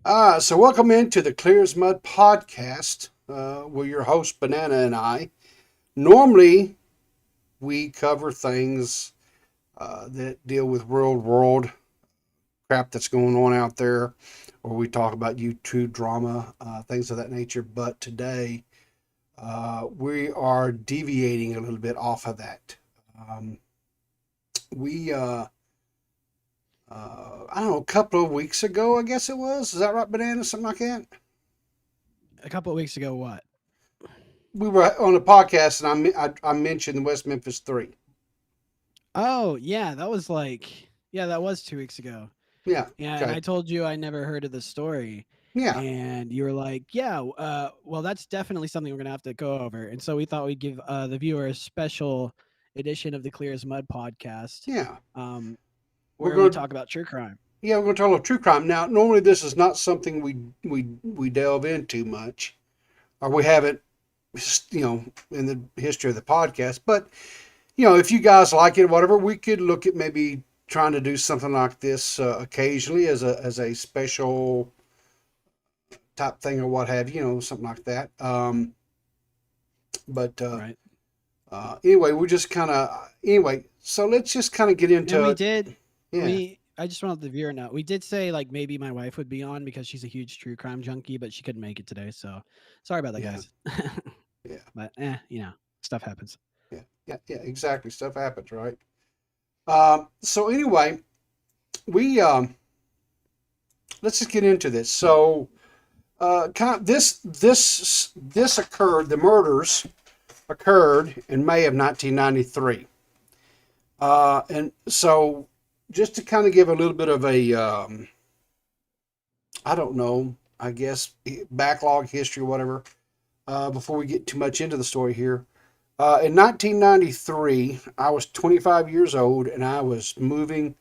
So welcome into the Clear as Mud podcast. We're your host, Banana and I. Normally, we cover things that deal with real world crap that's going on out there, or we talk about YouTube drama, things of that nature. But today, we are deviating a little bit off of that. Um, we, I don't know, a couple of weeks ago, I guess it was. Is that right, Banana? Something like that? A couple of weeks ago, what? We were on a podcast and I mentioned the West Memphis Three. Oh, yeah, that was 2 weeks ago. Yeah. Yeah, and Okay. I told you I never heard of the story, Yeah. and you were like, "Yeah, well, that's definitely something we're gonna have to go over." And so we thought we'd give the viewer a special edition of the Clear as Mud podcast, Yeah. um, We're where we going. talk about true crime. Yeah, we're going to talk about true crime. Now, normally this is not something we delve into much, or we haven't, in the history of the podcast. But if you guys like it, whatever, we could look at maybe trying to do something like this occasionally as a special type thing or what have you, something like that. But Right. anyway, we just kind of anyway. So let's just kind of get And into we it. did Yeah, we I just wanted the viewer know. We did say like maybe my wife would be on because she's a huge true crime junkie, but she couldn't make it today. So sorry about that, yeah, guys. yeah, But stuff happens. yeah. Exactly. Stuff happens, right? So anyway, we let's just get into this. So, this occurred. The murders occurred in May of 1993, and so just to kind of give a little bit of a I don't know, I guess backlog history or whatever. Before we get too much into the story here, in 1993, I was 25 years old and I was moving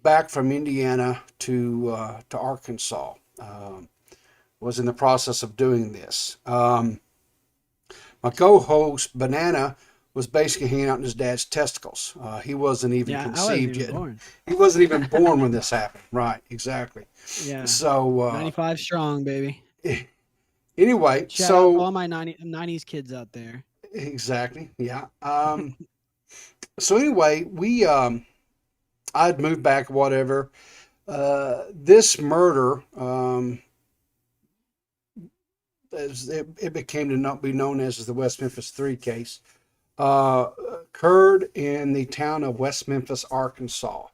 back from Indiana to Arkansas. Was in the process of doing this. My co-host Banana was basically hanging out in his dad's testicles. He wasn't even Yeah, I wasn't conceived even yet. born. He wasn't even born when this happened. Right, exactly. Yeah. So 95 strong, baby. anyway, Shout out to so all my 90s kids out there. exactly, yeah. So anyway, we I'd moved back, whatever. This murder, as it became to not be known as the West Memphis Three case, occurred in the town of West Memphis, Arkansas.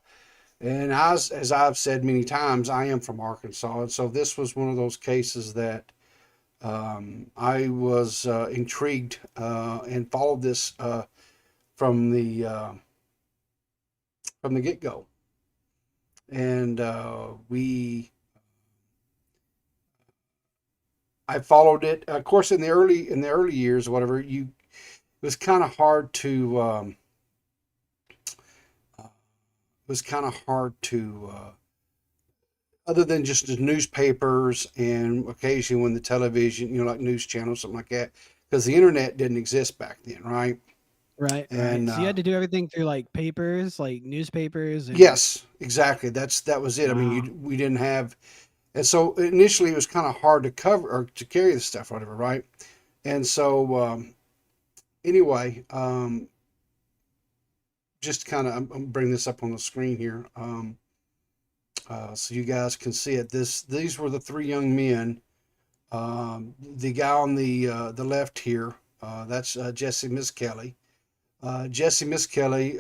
And as I've said many times, I am from Arkansas, and so this was one of those cases that I was intrigued and followed this from the get go. And I followed it. Of course, in the early years, whatever you, it was kind of hard to it was kind of hard to other than just the newspapers and occasionally when the television, like news channels, something like that, because the internet didn't exist back then, right? Right, right. And So you had to do everything through like papers, like newspapers and yes, exactly. That was it. I mean, wow. we didn't have, and so initially it was kind of hard to cover or to carry the stuff, whatever, right? And so anyway, just kind of I'm bringing this up on the screen here, so you guys can see it. These were the three young men. The guy on the left here, that's Jesse Miss Kelly. Jesse Miss Kelly,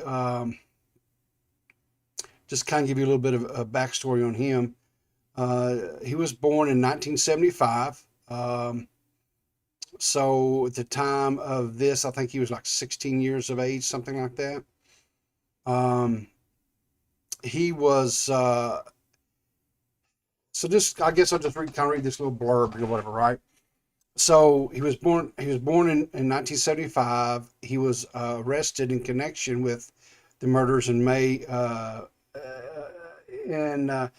just kind of give you a little bit of a backstory on him. He was born in 1975. So at the time of this, I think he was like 16 years of age, something like that. Um, he was so just I guess I'll just kind of read this little blurb or whatever, right? So he was born in 1975. He was arrested in connection with the murders in May. And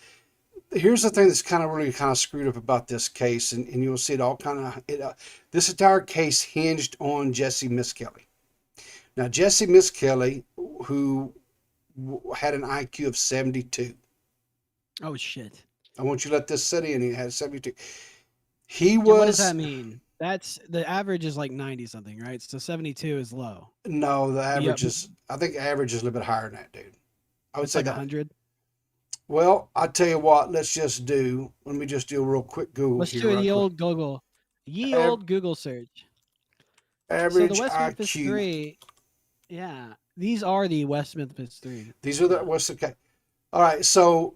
Here's the thing that's kind of really kind of screwed up about this case, and you'll see it all kind of this entire case hinged on Jesse Miss Kelly. Now Jesse Miss Kelly, who had an IQ of 72. Oh shit. I want you to let this set in. He had 72. He And what does that was, mean? That's the average is like 90 something, right? So 72 is low. no, the Yep. average is, I think average is a little bit higher than that, dude. I would It's say like that. 100. Well, I tell you what, let me just do a real quick Google Let's here, do right the quick. old Google. Ye Av- old Google search. So the average West Memphis IQ. 3, yeah, these are the West Memphis 3. These are the, Yeah. what's okay. All right. So,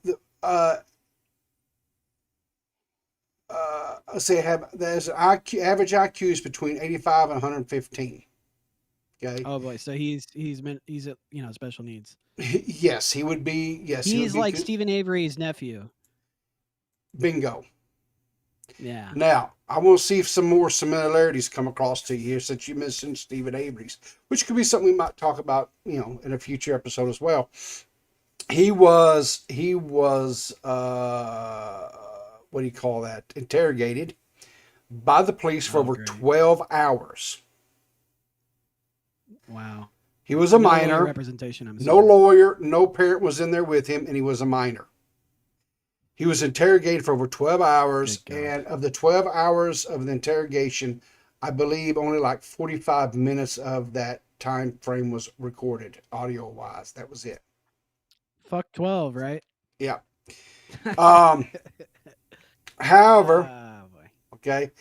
let's say there's an IQ, average IQ is between 85 and 115. Okay. Oh boy, so he's special needs. Yes, he would be. Yes, he would He's be. like Stephen Avery's nephew. Bingo. Yeah. Now, I want to see if some more similarities come across to you here, since you mentioned Stephen Avery's, which could be something we might talk about, in a future episode as well. He was what do you call that? Interrogated by the police for Oh over great. 12 hours. Wow. He was a No lawyer minor. representation, I'm No assuming. lawyer, no parent was in there with him, and he was a minor. He was interrogated for over 12 hours, Good God. and of the 12 hours of the interrogation, I believe only like 45 minutes of that time frame was recorded audio wise. That was it. Fuck 12, right? Yeah. Um, however, Boy. okay,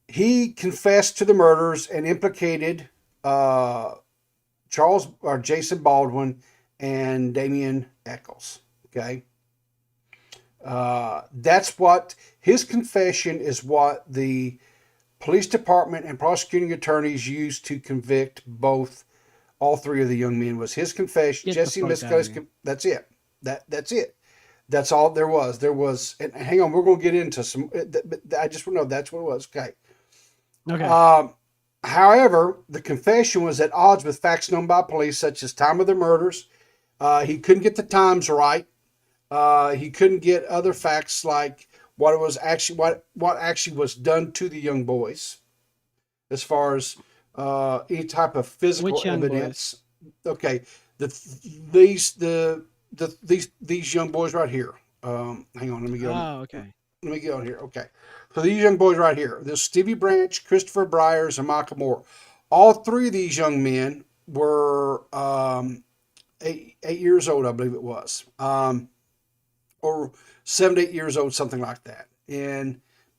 he confessed to the murders and implicated Charles or Jason Baldwin and Damian Eccles. Okay. That's what his confession is, what the police department and prosecuting attorneys used to convict all three of the young men. Was his confession. Get the Jesse fuck Miscau's. outta here. That's it. That's it. That's all there was. There was, and hang on, we're going to get into some. I just want to know that's what it was. Okay. Okay. However, the confession was at odds with facts known by police, such as time of the murders. He couldn't get the times right. He couldn't get other facts like what actually was done to the young boys, as far as any type of physical Which young boys? evidence. Okay, these young boys right here. Hang on, let me get on. Oh, okay. Let me get on here. Okay, so these young boys right here. There's Stevie Branch, Christopher Byers, and Michael Moore. All three of these young men were 8 years old, I believe it was. Or 7 to 8 years old, something like that.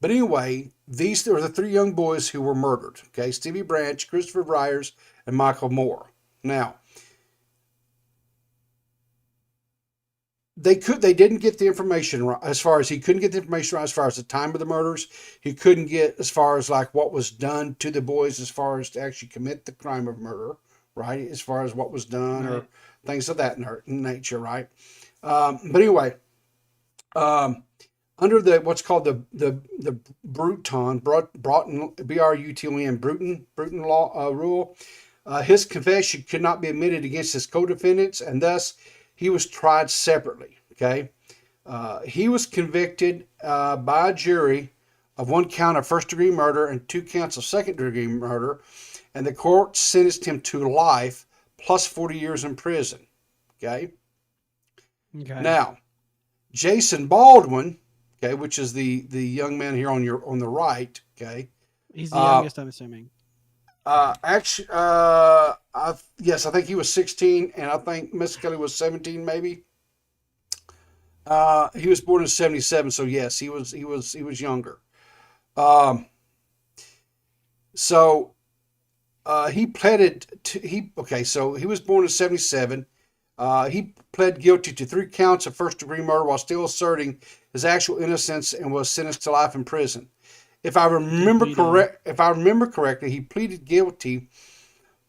But anyway, these were the three young boys who were murdered. Okay, Stevie Branch, Christopher Byers, and Michael Moore. Now, they didn't get the information right, as far as he couldn't get the information right as far as the time of the murders. He couldn't get as far as like what was done to the boys as far as to actually commit the crime of murder, right? As far as what was done or things of that nature, right? But anyway. Under the what's called the Bruton Bruton law rule, his confession could not be admitted against his co-defendants, and thus he was tried separately. Okay, he was convicted by a jury of one count of first-degree murder and 2 counts of second-degree murder, and the court sentenced him to life plus 40 years in prison. Okay. Now, Jason Baldwin, okay, which is the young man here on the right, okay. He's the youngest, I'm assuming. Actually, yes, I think he was 16, and I think Miss Kelly was 17, maybe. He was born in 77, so yes, he was younger. So he pleaded to so he was born in 77. He pled guilty to 3 counts of first-degree murder while still asserting his actual innocence and was sentenced to life in prison. If I remember correctly, he pleaded guilty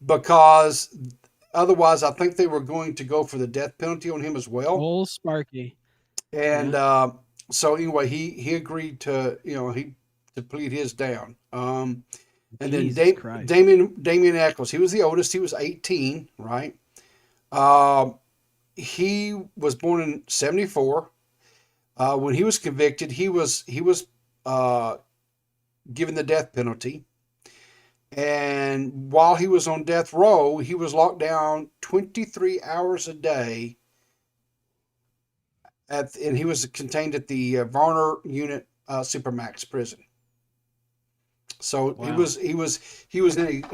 because otherwise, I think they were going to go for the death penalty on him as well. Old Sparky. And so anyway, he agreed to to plead his down. And then Damian Eccles, he was the oldest. He was 18, right? He was born in 74. When he was convicted, he was given the death penalty. And while he was on death row, he was locked down 23 hours a day and he was contained at the Varner Unit Supermax prison. So Wow. he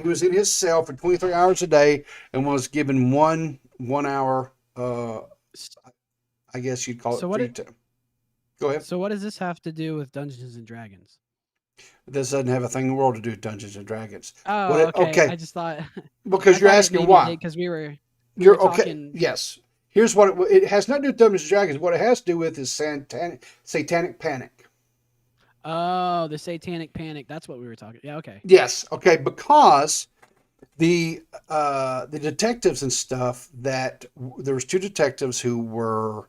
was in his cell for 23 hours a day and was given 1 hour. S- I guess you'd call So it what? free time. Go ahead. So what does this have to do with Dungeons and Dragons? This doesn't have a thing in the world to do with Dungeons and Dragons. What? Oh, okay. Okay, I just thought I because you're thought it asking maybe why. did because we were You're okay. talking. Yes. Here's what it has nothing to do with Dungeons and Dragons. What it has to do with is satanic panic. Oh, the Satanic Panic. That's what we were talking. Yeah. Okay. Yes. Okay. Because the detectives and stuff that there was two detectives who were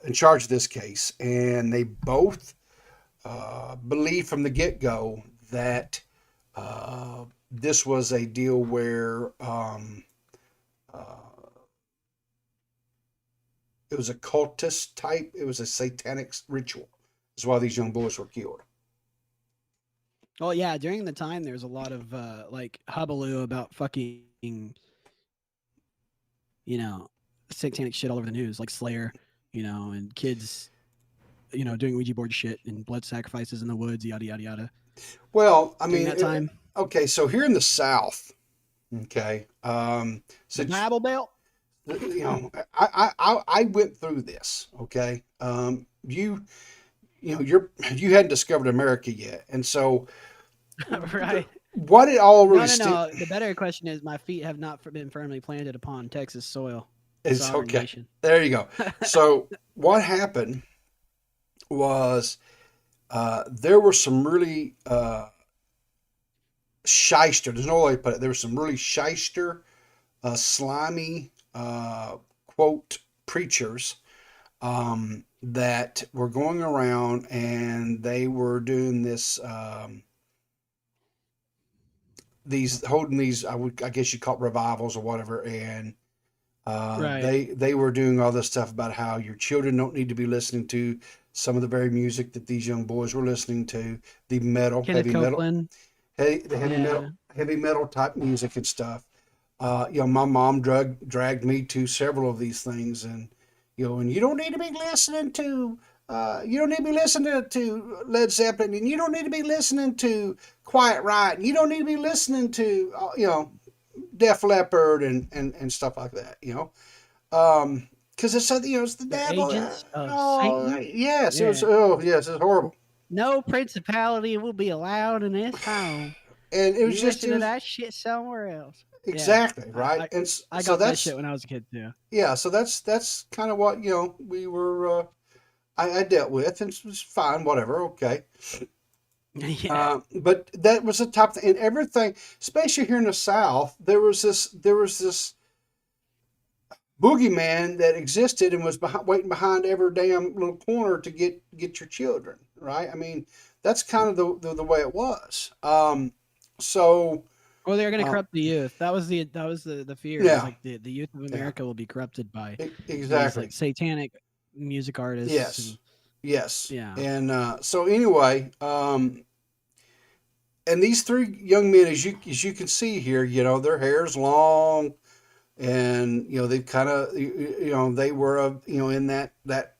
in charge of this case, and they both believed from the get go that this was a deal where uh, it was a cultist type. It was a satanic ritual. That's why these young boys were killed. Well, yeah. During the time, there was a lot of like hullabaloo about fucking, satanic shit all over the news, like Slayer, and kids, doing Ouija board shit and blood sacrifices in the woods, yada yada yada. Well, I During mean, that time, okay, so here in the South, okay, the since Bible Belt. I went through this, okay, you hadn't discovered America yet, and so Right. what it all No, really no, no. The better question is, my feet have not been firmly planted upon Texas soil, is sovereign okay. nation. There you go. So what happened was there were some really shyster. There's no way to put it. There were some really shyster, slimy quote preachers that were going around and they were doing this. These holding these, I guess you call it revivals or whatever, and Right. they were doing all this stuff about how your children don't need to be listening to some of the very music that these young boys were listening to, the metal, Kenneth Copeland. the Yeah. heavy metal type music and stuff. My mom dragged me to several of these things, and and you don't need to be listening to. You don't need to be listening to Led Zeppelin, and you don't need to be listening to Quiet Riot, and you don't need to be listening to Def Leppard and stuff like that. Because it's it's the The devil. agents of Oh Satan. yes, it was. Yeah. Oh yes, it's horrible. No principality will be allowed in this home. And it was You just listen to that shit somewhere else. Yeah. exactly right. I, And I so got that that's shit when I was a kid too. yeah. So that's kind of what we were. I dealt with, and it was fine, whatever, okay. Yeah. But that was the top thing, and everything, especially here in the South, there was this boogeyman that existed and was waiting behind every damn little corner to get your children, right? I mean, that's kind of the way it was. So Well, they're going to uh, corrupt the youth. That was the fear. Is yeah, like the youth of yeah, America will be corrupted by these exactly, like satanic music artists yes, and yes, yeah. and so anyway, and these three young men, as you can see here, their hair's long, and they've kind of they were in that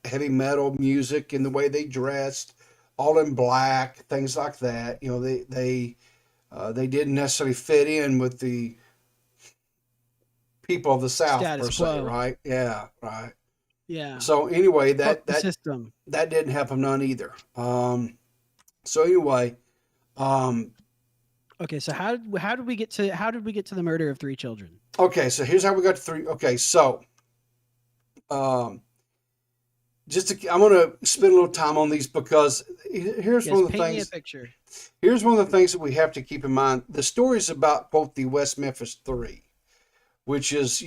heavy metal music and the way they dressed, all in black, things like that. They didn't necessarily fit in with the people of the South Status per se, quo. right? Yeah, right. Yeah. So anyway, Fuck that the that system. that didn't help them none either. So anyway, um, Okay, so how did we get to the murder of 3 children? okay, so here's how we got to three. Okay, so um, I'm going to spend a little time on these because here's Yes, one of the paint me a things. picture. Here's one of the things that we have to keep in mind. The story is about both the West Memphis Three, which is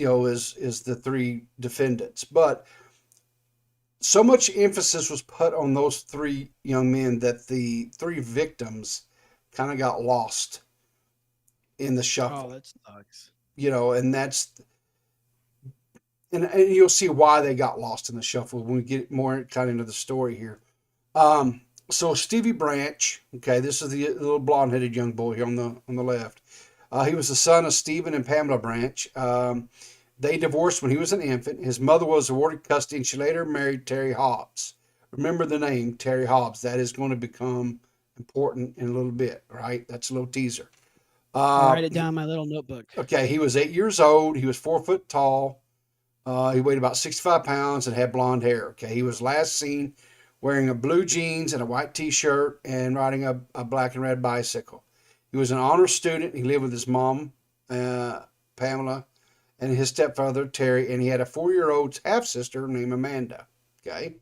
the three defendants, but so much emphasis was put on those three young men that the three victims kind of got lost in the Oh, shuffle. that sucks. And and you'll see why they got lost in the shuffle when we get more kind of into the story here. So Stevie Branch, okay, this is the little blonde-headed young boy here on the left. He was the son of Stephen and Pamela Branch, They divorced when he was an infant. His mother was awarded custody, and she later married Terry Hobbs. Remember the name, Terry Hobbs. That is going to become important in a little bit, right? That's a little teaser. I'll Uh, write it down in my little notebook. okay, he was 8 years old. He was 4 foot tall. He weighed about 65 pounds and had blonde hair. Okay, he was last seen wearing a blue jeans and a white T-shirt and riding a black and red bicycle. He was an honor student. He lived with his mom, Pamela, and his stepfather, Terry, and he had a 4-year-old half-sister named Amanda. Okay.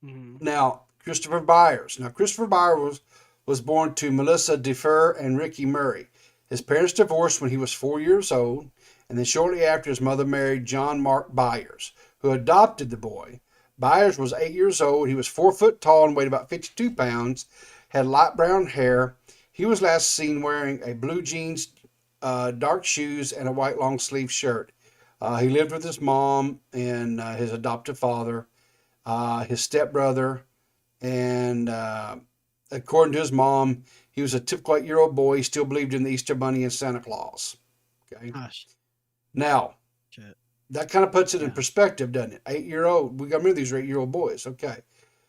Mm-hmm. Now, Christopher Byers. Now, Christopher Byers was born to Melissa DeFur and Ricky Murray. His parents divorced when he was 4 years old, and then shortly after, his mother married John Mark Byers, who adopted the boy. Byers was 8 years old. He was 4 foot tall and weighed about 52 pounds, had light brown hair. He was last seen wearing a blue jeans, dark shoes, and a white long sleeve shirt. He lived with his mom and his adoptive father, his stepbrother, and according to his mom, he was a typical 8-year-old boy. He still believed in the Easter Bunny and Santa Claus. Okay. Gosh. Now, Shit. that kind of puts it in Yeah. perspective, doesn't it? 8-year-old. We got to remember these are 8-year-old boys. Okay.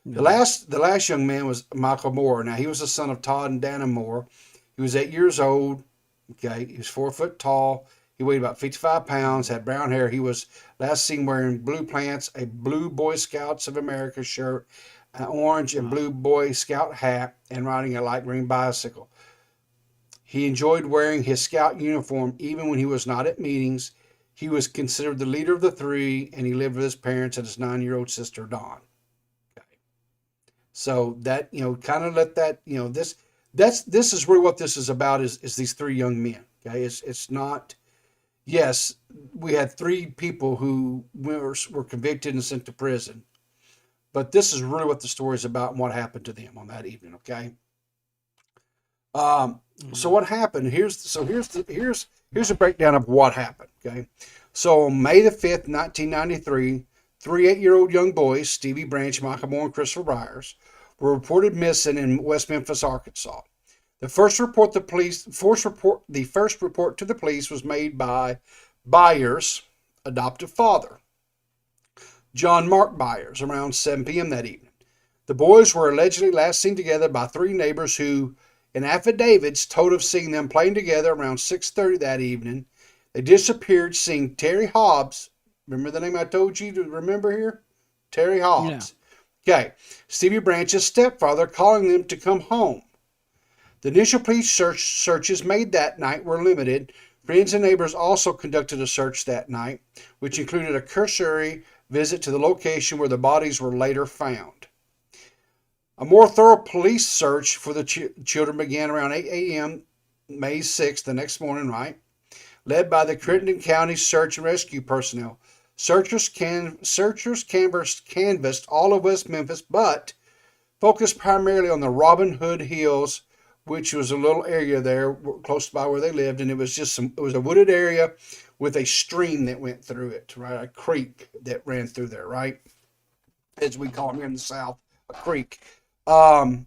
The Yeah. last young man was Michael Moore. Now, he was the son of Todd and Dana Moore. He was 8 years old. Okay. He was 4 foot tall. He weighed about 55 pounds, had brown hair. He was last seen wearing blue pants, a blue Boy Scouts of America shirt, an orange and Wow. blue Boy Scout hat, and riding a light green bicycle. He enjoyed wearing his scout uniform even when he was not at meetings. He was considered the leader of the three, and he lived with his parents and his 9-year-old sister, Dawn. Okay. So that, kind of let that, this is really what this is about is these three young men. Okay. It's not, yes, we had three people who were convicted and sent to prison, but this is really what the story is about and what happened to them on that evening. Okay. So what happened? Here's a breakdown of what happened. Okay, so on May the 5th, 1993, three 8-year-old young boys, Stevie Branch, Michael Moore, and Christopher Byers, were reported missing in West Memphis, Arkansas. The first report to the police was made by Byers' adoptive father, John Mark Byers, around 7 p.m. that evening. The boys were allegedly last seen together by three neighbors who, in affidavits, told of seeing them playing together around 6:30 that evening. They disappeared, seeing Terry Hobbs. Remember the name I told you to remember here? Terry Hobbs. Yeah. Okay. Stevie Branch's stepfather calling them to come home. The initial police searches made that night were limited. Friends and neighbors also conducted a search that night, which included a cursory visit to the location where the bodies were later found. A more thorough police search for the children began around 8 a.m. May 6th, the next morning, right? Led by the Crittenden County Search and Rescue personnel. Searchers canvassed all of West Memphis, but focused primarily on the Robin Hood Hills, which was a little area there close by where they lived, and it was a wooded area with a stream that went through it, right? A creek that ran through there, right? As we call them here in the South, a creek. That's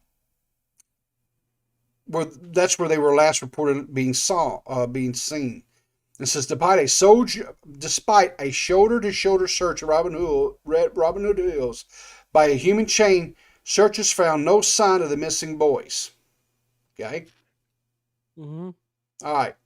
where they were last reported being seen. It says, despite a shoulder-to-shoulder search of Robin Hood Hills by a human chain, searchers found no sign of the missing boys. Okay? Mm-hmm. All right.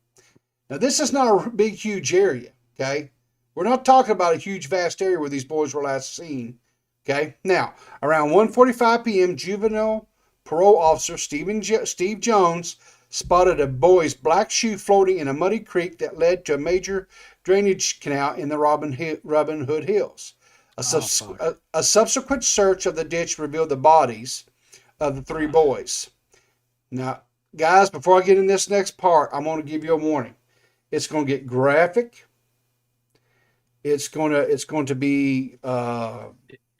Now, this is not a big, huge area. Okay? We're not talking about a huge, vast area where these boys were last seen. Okay? Now, around 1:45 p.m., juvenile parole officer Steve Jones spotted a boy's black shoe floating in a muddy creek that led to a major drainage canal in the Robin Hood Hills. A subsequent search of the ditch revealed the bodies of the three boys. Now, guys, before I get in this next part, I'm going to give you a warning. It's going to get graphic. It's going to be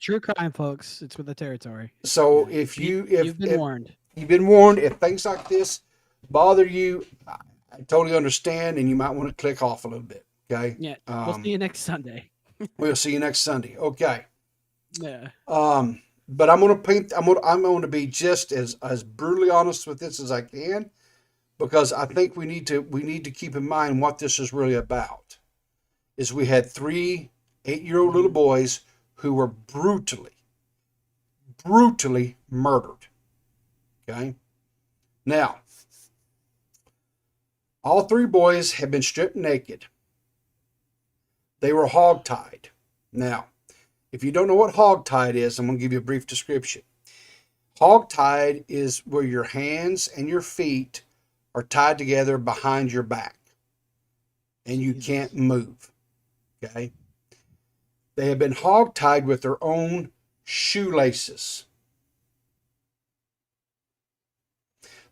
true crime, folks. It's with the territory. So yeah. you've been warned. You've been warned. If things like this bother you, I totally understand, and you might want to click off a little bit. Okay. Yeah. We'll see you next Sunday. We'll see you next Sunday. Okay. Yeah. But I'm going to be just as brutally honest with this as I can, because I think we need to keep in mind what this is really about. is we had 3 8-year-old little boys who were brutally murdered. Okay. Now, all 3 boys had been stripped naked. They were hogtied. Now, if you don't know what hogtied is, I'm going to give you a brief description. Hogtied is where your hands and your feet are tied together behind your back and you can't move. Okay. They have been hogtied with their own shoelaces.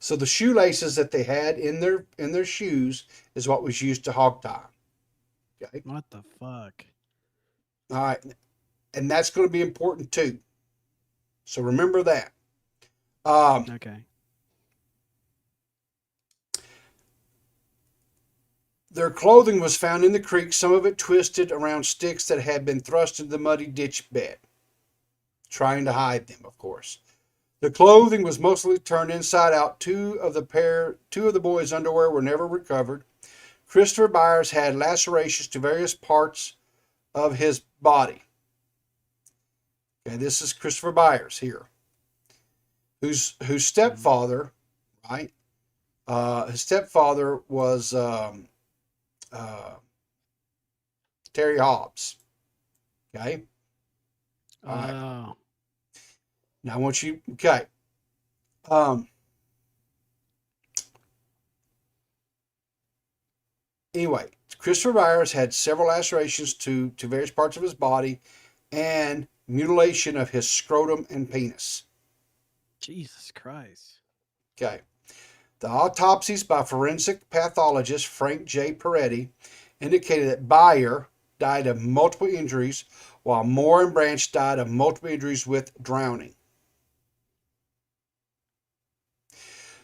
So the shoelaces that they had in their shoes is what was used to hogtie. Okay. What the fuck? All right. And that's going to be important too. So remember that. Okay. Their clothing was found in the creek, some of it twisted around sticks that had been thrust into the muddy ditch bed, trying to hide them, of course. The clothing was mostly turned inside out. Two of the boys' underwear were never recovered. Christopher Byers had lacerations to various parts of his body. Okay, this is Christopher Byers here, whose stepfather, right? His stepfather was Terry Hobbs. Okay. All right. Oh. Now I want you. Okay. Anyway, Christopher Byers had several lacerations to various parts of his body and mutilation of his scrotum and penis. Jesus Christ. Okay. The autopsies by forensic pathologist Frank J. Peretti indicated that Byer died of multiple injuries, while Moore and Branch died of multiple injuries with drowning.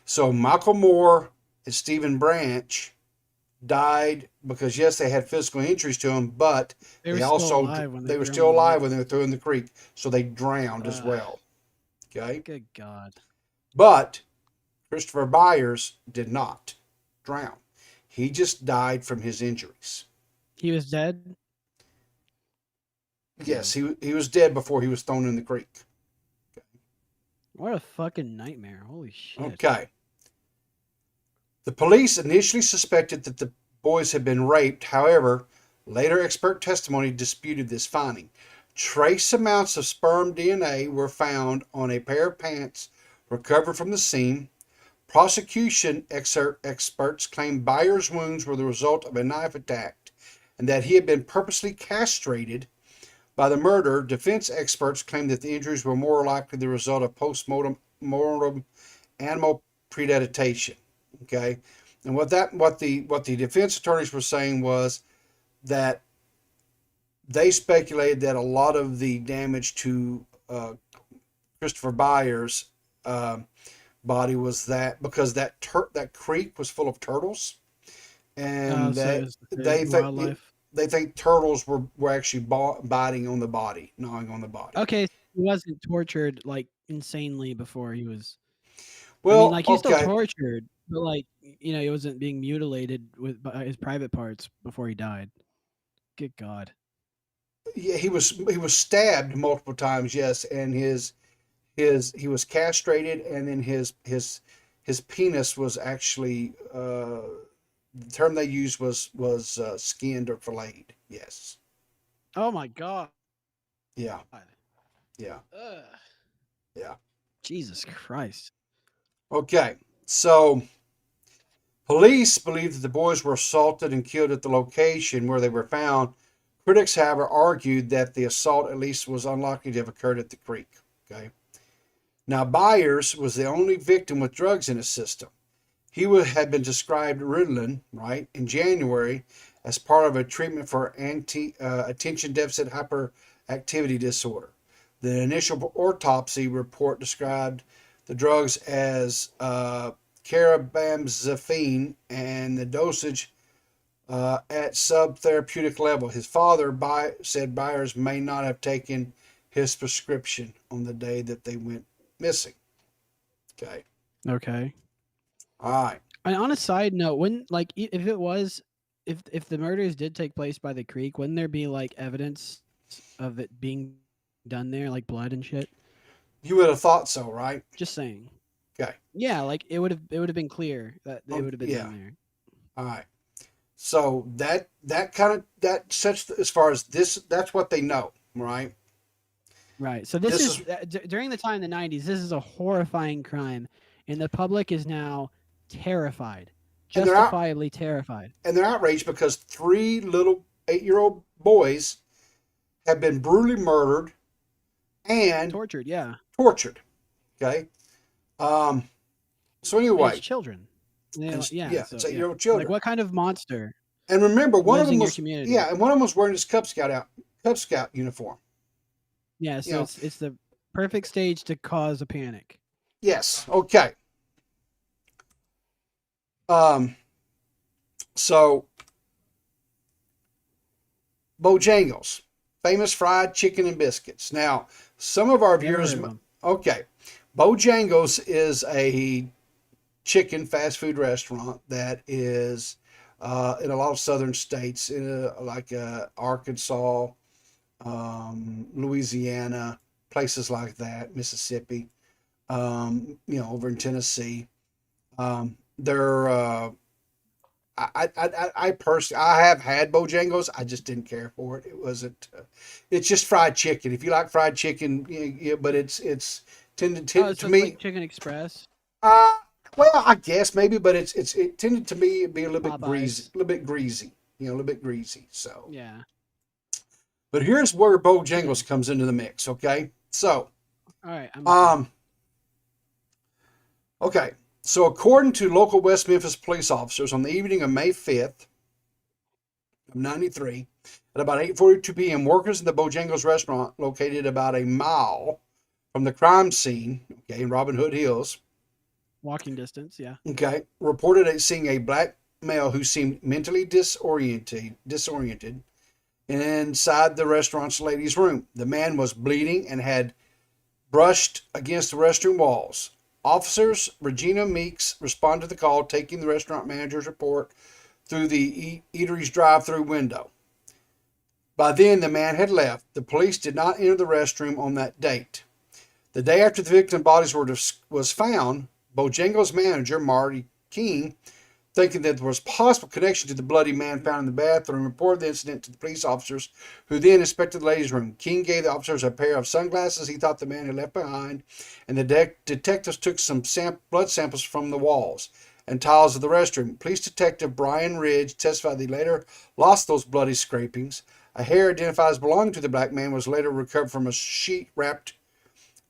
So Michael Moore and Stephen Branch died because, yes, they had physical injuries to them, but they were still alive when they were thrown in the creek, so they drowned as well. Okay. Good God. But Christopher Byers did not drown. He just died from his injuries. He was dead? Yes, he was dead before he was thrown in the creek. Okay. What a fucking nightmare. Holy shit. Okay. The police initially suspected that the boys had been raped. However, later expert testimony disputed this finding. Trace amounts of sperm DNA were found on a pair of pants recovered from the scene. Prosecution experts claimed Byers' wounds were the result of a knife attack and that he had been purposely castrated by the murderer. Defense experts claimed that the injuries were more likely the result of post-mortem animal predation. Okay, and what the defense attorneys were saying was that they speculated that a lot of the damage to Christopher Byers' body was that because that creek was full of turtles, and they think turtles were actually biting on the body, gnawing on the body. Okay, so he wasn't tortured like insanely before he was. Well, I mean, like, he's still tortured, but, like, you know, he wasn't being mutilated by his private parts before he died. Good God. Yeah, he was stabbed multiple times. Yes, and he was castrated, and then his penis was actually the term they used was skinned or filleted. Yes. Oh my God. Yeah. Yeah. Ugh. Yeah. Jesus Christ. Okay, so police believe that the boys were assaulted and killed at the location where they were found. Critics, however, argued that the assault at least was unlikely to have occurred at the creek. Okay. Now, Byers was the only victim with drugs in his system. He had been prescribed Ritalin, right, in January as part of a treatment for attention deficit hyperactivity disorder. The initial autopsy report described the drugs as carbamazepine and the dosage at subtherapeutic level. His father said Byers may not have taken his prescription on the day that they went missing. Okay. Okay. All right. And on a side note, when, like, if it was if the murders did take place by the creek, wouldn't there be like evidence of it being done there, like blood and shit? You would have thought so, right? Just saying. Okay. Yeah, like it would have been clear that it Oh, would have been yeah. done there. All right. So that kind of that sets as far as this. That's what they know, right? Right. So this This is is during the time in the 90s, this is a horrifying crime and the public is now terrified. and they're out Justifiably terrified. and they're outraged because three little 8-year-old boys have been brutally murdered and Tortured, yeah. tortured. Okay. Um. So And it's anyway, children. Yeah, yeah, so it's yeah. 8-year-old Like children. what kind of monster And remember, one of lives them in your was community? and one of them was wearing his Cub Scout uniform. Yeah, You so know. it's the perfect stage to cause a panic. Yes. Okay. Um. So Bojangles, famous fried chicken and biscuits. Now, some of our Never viewers, heard of them. okay, Bojangles is a chicken fast food restaurant that is in a lot of southern states, like Arkansas, Louisiana, places like that, Mississippi, over in Tennessee. They're I personally I have had Bojangles. I just didn't care for it. It wasn't. It's just fried chicken. If you like fried chicken, yeah, but it's tended Oh, to so it's like me. Chicken Express, Uh, well, I guess maybe, but it tended to me be a little bit greasy, Popeyes. a little bit greasy, a little bit greasy. So, Yeah. but here's where Okay. Bojangles comes into the mix. Okay, so All right, I'm listening. um, okay, so according to local West Memphis police officers, on the evening of May 5th of '93, at about 8:42 p.m., workers in the Bojangles restaurant, located about a mile from the crime scene, okay, in Robin Hood Hills, Walking distance, yeah. okay, reported seeing a black male who seemed mentally disoriented inside the restaurant's ladies' room. The man was bleeding and had brushed against the restroom walls. Officers Regina Meeks responded to the call, taking the restaurant manager's report through the eatery's drive-through window. By then, the man had left. The police did not enter the restroom on that date. The day after the victim's bodies was found, Bojangles manager Marty King, thinking that there was possible connection to the bloody man found in the bathroom, reported the incident to the police officers, who then inspected the ladies' room. King gave the officers a pair of sunglasses he thought the man had left behind, and the detectives took some blood samples from the walls and tiles of the restroom. Police detective Brian Ridge testified that he later lost those bloody scrapings. A hair identified as belonging to the black man was later recovered from a sheet wrapped.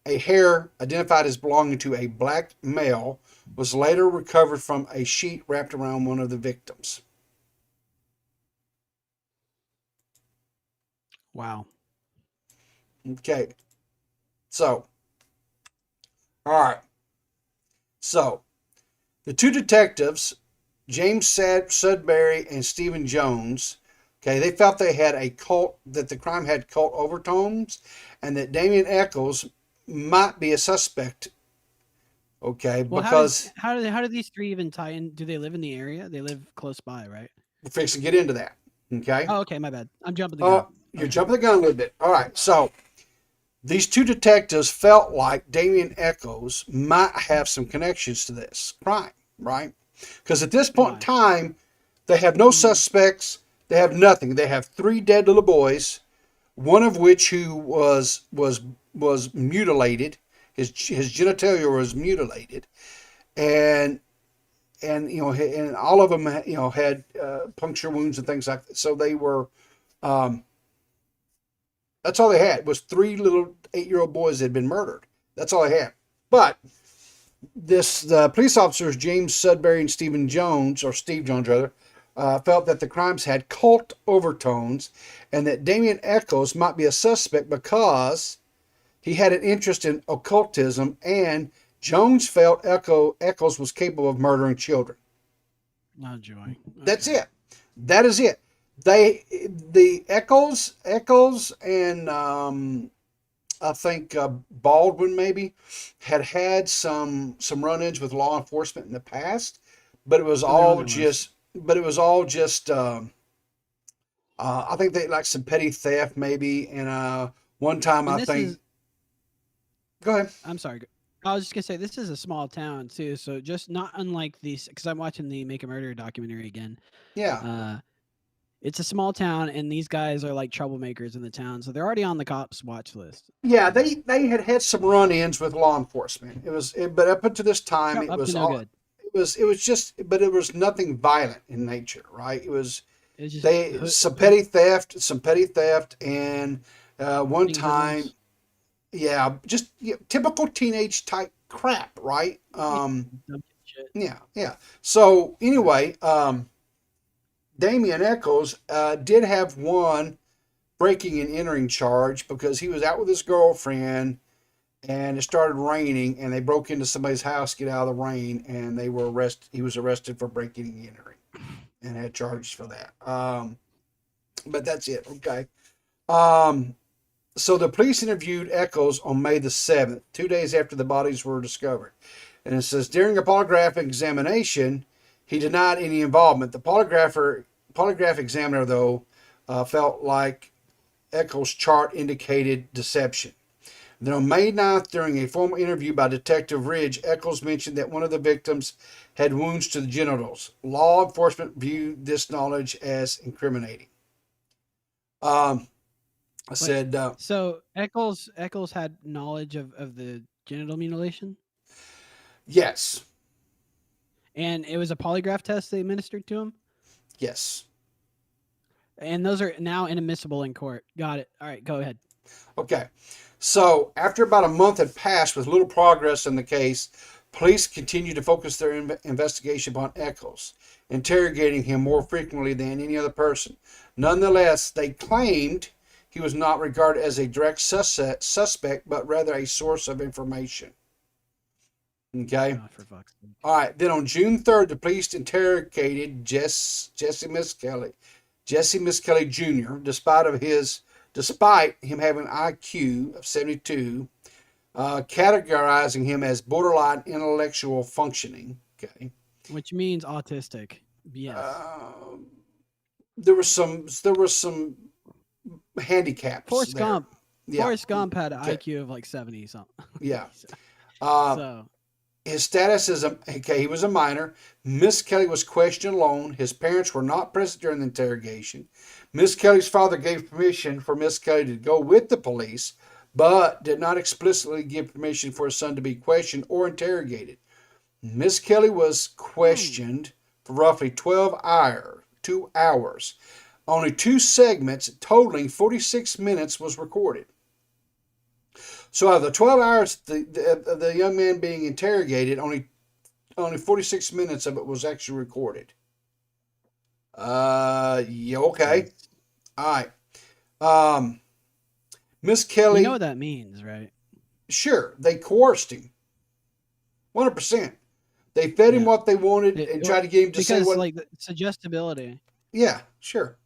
A hair identified as belonging to a black male was later recovered from a sheet wrapped around one of the victims. Wow. Okay. So, all right. So, the two detectives, James Sudbury and Stephen Jones, okay, they felt they had that the crime had cult overtones, and that Damien Eccles might be a suspect. Okay, Well, because how do these three even tie in? Do they live in the area? They live close by, right? we're fixing to get into that. Okay. Oh, okay, my bad. I'm jumping the gun. You're Okay. jumping the gun a little bit. All right. So these two detectives felt like Damien Echoes might have some connections to this crime, right? Because at this point in Why? time, they have no Mhm. suspects. They have nothing. They have three dead little boys, one of which who was mutilated. His genitalia was mutilated, and and all of them had puncture wounds and things like that. So they were. Um, that's all they had was three little 8-year-old boys that had been murdered. That's all they had. But the police officers James Sudbury and Stephen Jones, or Steve Jones rather, felt that the crimes had cult overtones, and that Damien Eccles might be a suspect because he had an interest in occultism, and Jones felt Eccles was capable of murdering children. Oh joy. That's Okay. it. That is it. The Eccles, and I think Baldwin maybe had some run-ins with law enforcement in the past, but it was So they're on all their list. just but it was all just. I think they like some petty theft, maybe. And one time, And I this think. is, Go ahead. I'm sorry. I was just gonna say this is a small town too, so just not unlike these. Because I'm watching the Make a Murder documentary again. Yeah. Uh, it's a small town, and these guys are like troublemakers in the town, so they're already on the cops' watch list. Yeah, they had some run-ins with law enforcement. But up until this time, Yep, it up to was no all good. it was just, but it was nothing violent in nature, right? It was It's just they some petty theft, and one being time, hoodlums. yeah, just typical teenage type crap, right? Yeah, dumb shit. Yeah, yeah. So anyway, Damian Eccles did have one breaking and entering charge because he was out with his girlfriend and it started raining and they broke into somebody's house to get out of the rain and they were arrested. He was arrested for breaking and entering and had charges for that. But that's it. Okay. Um, so the police interviewed Eccles on May the 7th, 2 days after the bodies were discovered. And it says during a polygraph examination, he denied any involvement. The polygraph examiner, though, felt like Eccles' chart indicated deception. Then on May 9th, during a formal interview by Detective Ridge, Eccles mentioned that one of the victims had wounds to the genitals. Law enforcement viewed this knowledge as incriminating. Um, I Wait, said, so Eccles had knowledge of the genital mutilation, yes, and it was a polygraph test they administered to him, yes. and those are now inadmissible in court. Got it. All right, go ahead. Okay. So after about a month had passed with little progress in the case, police continued to focus their investigation upon Eccles, interrogating him more frequently than any other person. Nonetheless, they claimed he was not regarded as a direct suspect, but rather a source of information. Okay. Oh, for fuck's sake. All right. Then on June 3rd, the police interrogated Jesse Miskelly, Jesse Miskelly Jr., despite him having an IQ of 72, categorizing him as borderline intellectual functioning. Okay. Which means autistic. Yes. Uh, there was some handicaps Forrest there. Gump. Yeah. Forrest Gump had an Okay. IQ of like 70 something. Yeah. Uh, So his status as he was a minor. Miss Kelly was questioned alone. His parents were not present during the interrogation. Miss Kelly's father gave permission for Miss Kelly to go with the police, but did not explicitly give permission for his son to be questioned or interrogated. Miss Kelly was questioned for roughly 2 hours. Only two segments totaling 46 minutes was recorded. So out of the 12 hours the young man being interrogated, only 46 minutes of it was actually recorded. Yeah, okay. jeez. All right. Miss Kelly, You know what that means, right? sure, they coerced him. 100%. They fed him Yeah. what they wanted and tried to get him to say Because what. like the suggestibility. Yeah, sure.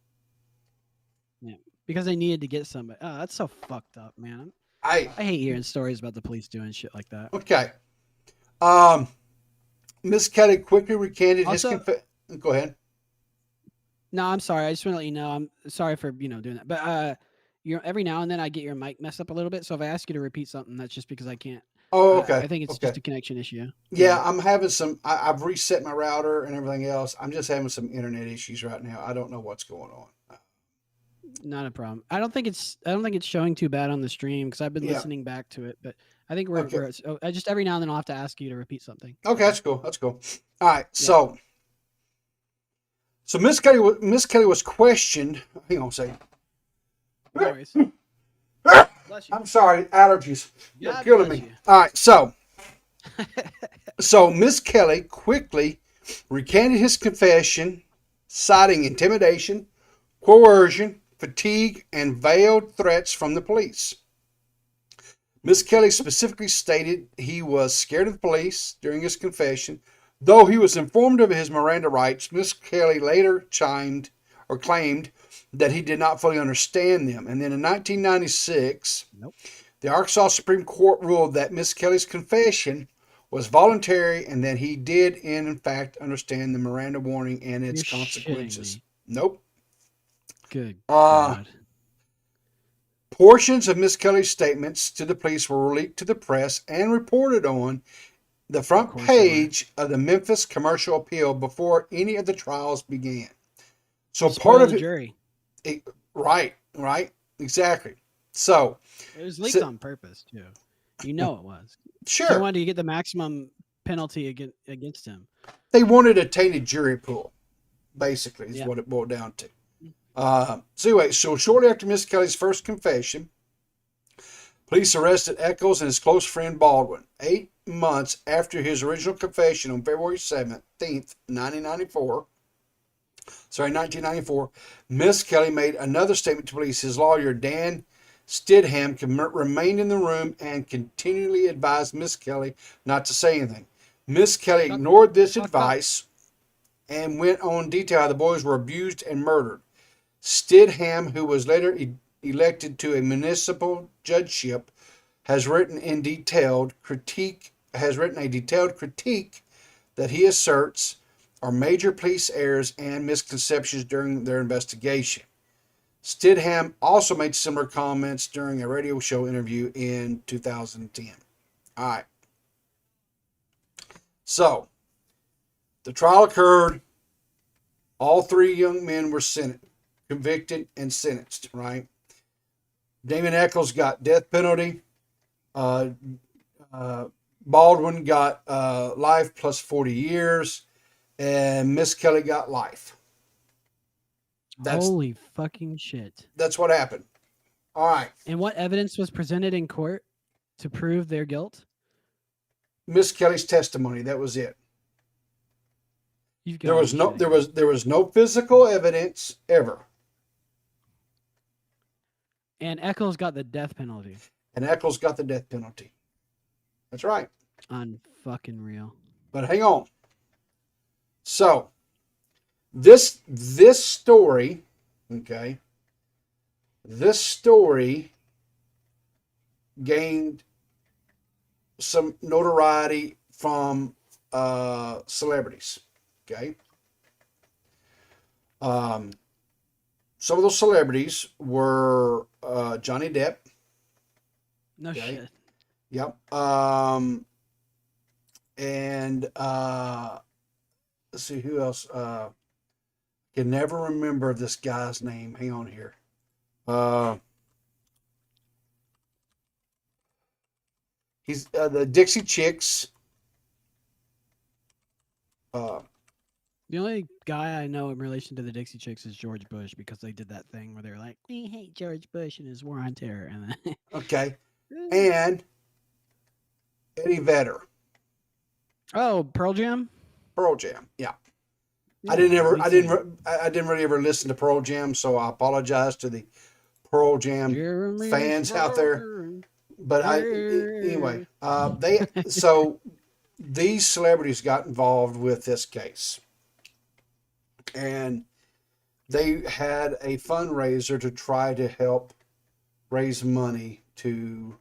Yeah. Because they needed to get somebody. Oh, that's so fucked up, man. I I hate hearing stories about the police doing shit like that. Okay. Um, Miss Kelly quickly recanted his Also, Go ahead. no, I'm sorry. I just want to let you know I'm sorry for doing that. But every now and then I get your mic messed up a little bit. So if I ask you to repeat something, that's just because I can't. Oh, okay. I think it's Okay. just a connection issue. Yeah, I'm having some. I've reset my router and everything else. I'm just having some internet issues right now. I don't know what's going on. Not a problem. I don't think it's showing too bad on the stream because I've been Yeah. listening back to it. But I think Okay. I just every now and then I'll have to ask you to repeat something. Okay, that's cool. That's cool. All right. So Miss Kelly was questioned. Hang on a second. No worries. Bless you. I'm sorry, allergies. You're God killing bless me. you. All right, so Miss Kelly quickly recanted his confession, citing intimidation, coercion, fatigue, and veiled threats from the police. Miss Kelly specifically stated he was scared of the police during his confession. Though he was informed of his Miranda rights, Miss Kelly later claimed that he did not fully understand them. And then in 1996, Nope. the Arkansas Supreme Court ruled that Miss Kelly's confession was voluntary and that he did, in fact, understand the Miranda warning and its You're shitting consequences. me. Nope. Good Uh, God. Portions of Miss Kelly's statements to the police were leaked to the press and reported on the front course they were. page of the Memphis Commercial Appeal before any of the trials began. So You part spoil of the it, jury. right, exactly. So, It was leaked so on purpose too. You know it was. They sure, wanted to get the maximum penalty against him. they wanted a tainted jury pool, basically, is Yeah. what it boiled down to. So anyway, so shortly after Miss Kelly's first confession, police arrested Eccles and his close friend Baldwin. 8 months after his original confession on February 17th, 1994, Miss Kelly made another statement to police. His lawyer, Dan Stidham, remained in the room and continually advised Miss Kelly not to say anything. Miss Kelly ignored this advice and went on to detail how the boys were abused and murdered. Stidham, who was later elected to a municipal judgeship, has written a detailed critique that he asserts are major police errors and misconceptions during their investigation. Stidham also made similar comments during a radio show interview in 2010. All right. So, the trial occurred. All three young men were convicted and sentenced, right? Damon Eccles got death penalty. Baldwin got life plus 40 years. And Miss Kelly got life. Holy fucking shit. That's what happened. All right. And what evidence was presented in court to prove their guilt? Miss Kelly's testimony. That was it. You've There got was me no shitting there was no physical evidence ever. And Eccles got the death penalty. And Eccles got the death penalty. That's right. Unfucking real. But hang on. So this story, okay, this story gained some notoriety from celebrities. Okay. Some of those celebrities were Johnny Depp. No shit. Yep. And let's see who else. Can never remember this guy's name. Hang on here. He's the Dixie Chicks. The only guy I know in relation to the Dixie Chicks is George Bush because they did that thing where they were like, "We hate George Bush and his war on terror," and then Okay, and Eddie Vedder. Oh, Pearl Jam. Pearl Jam. Yeah. Yeah, I didn't really ever listen to Pearl Jam, so I apologize to the Pearl Jam fans out there. But anyway, so these celebrities got involved with this case, and they had a fundraiser to try to help raise money to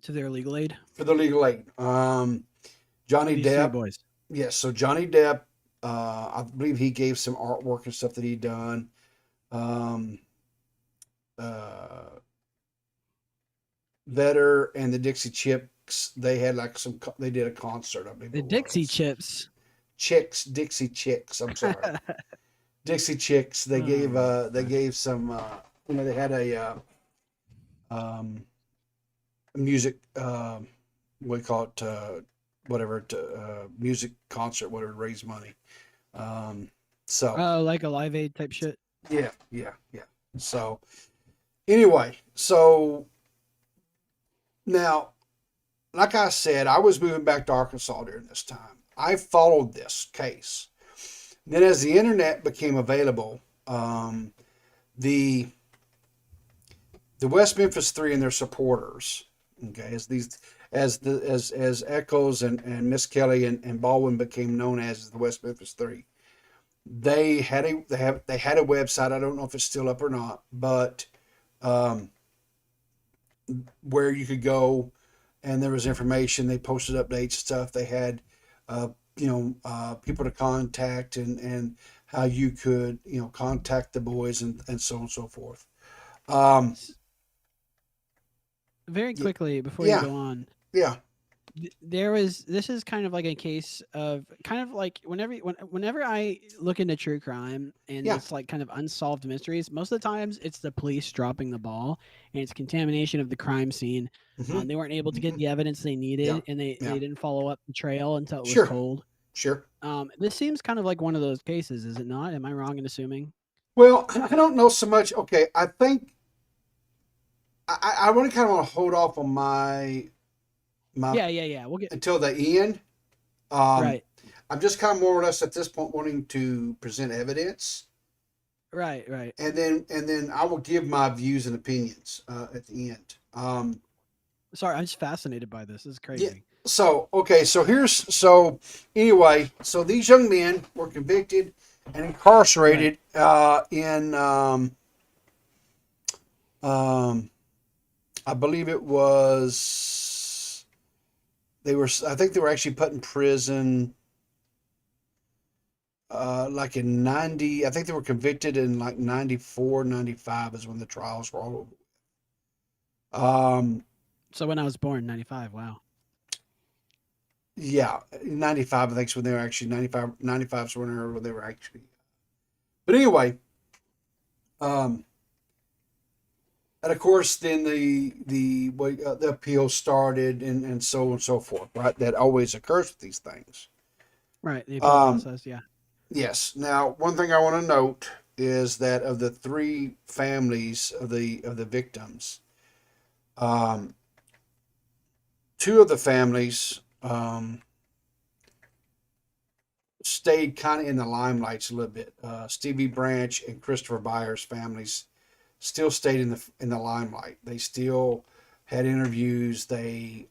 their legal aid. For the legal aid. Johnny These Depp. three boys. Yes, so Johnny Depp, I believe he gave some artwork and stuff that he'd done. Vedder and the Dixie Chicks, they had they did a concert, I believe. The Dixie Chicks. Dixie Chicks, I'm sorry. Dixie Chicks, they gave some, they had a music, what do you call it, whatever, music concert, whatever, to raise money. Like a Live Aid type shit. Yeah. So anyway, now, like I said, I was moving back to Arkansas during this time. I followed this case. Then as the internet became available, the West Memphis Three and their supporters, okay, as Echoes and Miss Kelly and Baldwin became known as the West Memphis Three. They had a website. I don't know if it's still up or not, but where you could go and there was information. They posted updates, stuff. They had, people to contact, and how you could, contact the boys, and so on and so forth. Um, Very yeah, quickly before you yeah, go on, yeah, this is kind of like a case of kind of like whenever I look into true crime and yeah. it's like kind of unsolved mysteries, most of the times it's the police dropping the ball and it's contamination of the crime scene. Hmm. They weren't able to get Hmm. the evidence they Yeah, needed, and yeah. they didn't follow up the trail until it was Sure, cold. sure. This seems kind of like one of those cases, is it not? Am I wrong in assuming? Well, I don't know so much. Okay, I think I really kind of want to hold off on my Yeah, yeah, yeah. We'll get until the end. Um, right, I'm just kind of more or less at this point wanting to present evidence, right, right. and then I will give my views and opinions at the end. Sorry, I'm just fascinated by this. This is Yeah. crazy. So okay. So anyway. So these young men were convicted and Right. incarcerated in um, I believe it was they were. I think they were actually put in prison. Like in 90, I think they were convicted in like 94, 95 is when the trials were all over. So when I was born, 95. Wow. Yeah, 95, I think is when they were actually 95 is when they were actually. But anyway, um, and of course, then the appeal started, and so on and so forth, right? That always occurs with these things. Right. The appeal Um, process. Yeah. yes. Now, one thing I want to note is that of the three families of the victims, um, two of the families stayed kind of in the limelights a little bit. Stevie Branch and Christopher Byers' families still stayed in the limelight. They still had interviews. They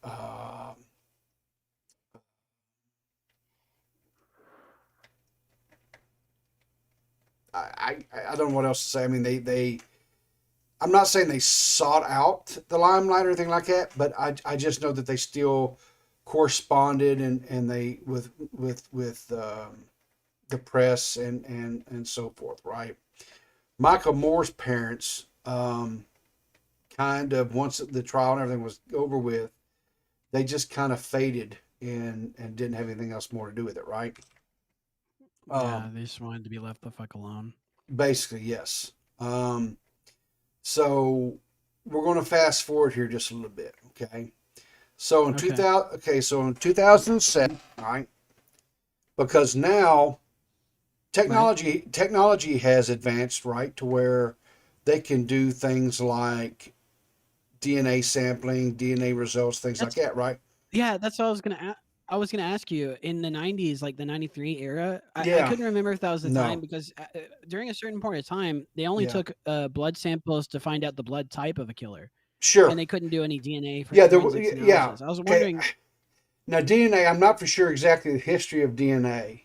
I don't know what else to say. I mean, they I'm not saying they sought out the limelight or anything like that, but I just know that they still corresponded, and they with the press, and so forth, right? Michael Moore's parents, kind of once the trial and everything was over with, they just kind of faded and didn't have anything else more to do with it, right? Yeah. Um, They just wanted to be left the fuck alone. Basically, yes. So we're going to fast forward here just a little bit, okay? So in Okay. 2000, okay, so in 2007, all right, because now Right. technology has advanced, right, to where they can do things like DNA sampling, DNA results, things like That's that, right? yeah. That's what I was gonna. I was gonna ask you in the 90s, like the 93 era. I Yeah, couldn't remember if that was the time no, because during a certain point of time, they only yeah, took blood samples to find out the blood type of a killer, and sure, they couldn't do any DNA yeah, forensics yeah. analysis. I was Okay, wondering. now DNA, I'm not for sure exactly the history of DNA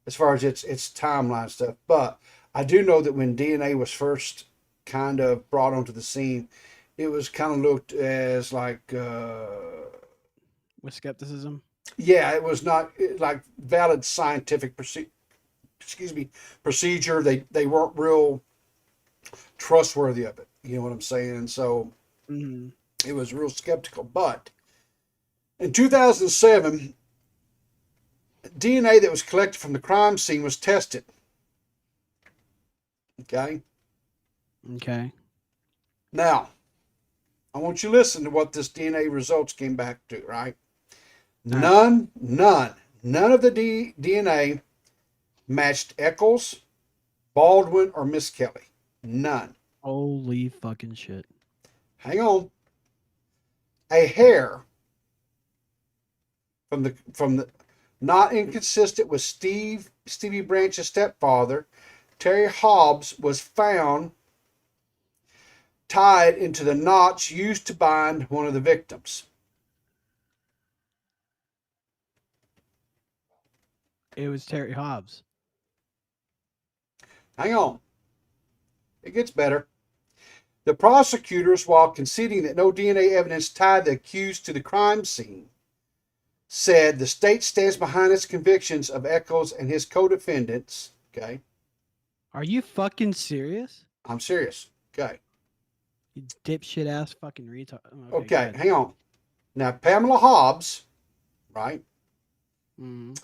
as far as its timeline stuff, but I do know that when DNA was first kind of brought onto the scene, it was kind of looked as like With skepticism. yeah, it was not like valid scientific excuse me, procedure. They weren't real trustworthy of it. You know what I'm saying? And so Hmm. it was real skeptical. But in 2007, DNA that was collected from the crime scene was tested. Okay. Okay. Now, I want you to listen to what this DNA results came back to, right? All right. None of the DNA matched Eccles, Baldwin, or Miss Kelly. None. Holy fucking shit. Hang on. A hair from the not inconsistent with Stevie Branch's stepfather, Terry Hobbs, was found tied into the knots used to bind one of the victims. It was Terry Hobbs. Hang on. It gets better. The prosecutors, while conceding that no DNA evidence tied the accused to the crime scene, said the state stands behind its convictions of Eccles and his co-defendants. Okay, Are you fucking serious? I'm serious. Okay, You dipshit ass fucking retard. Okay, go okay, ahead. hang on. Now, Pamela Hobbs, right, Mm.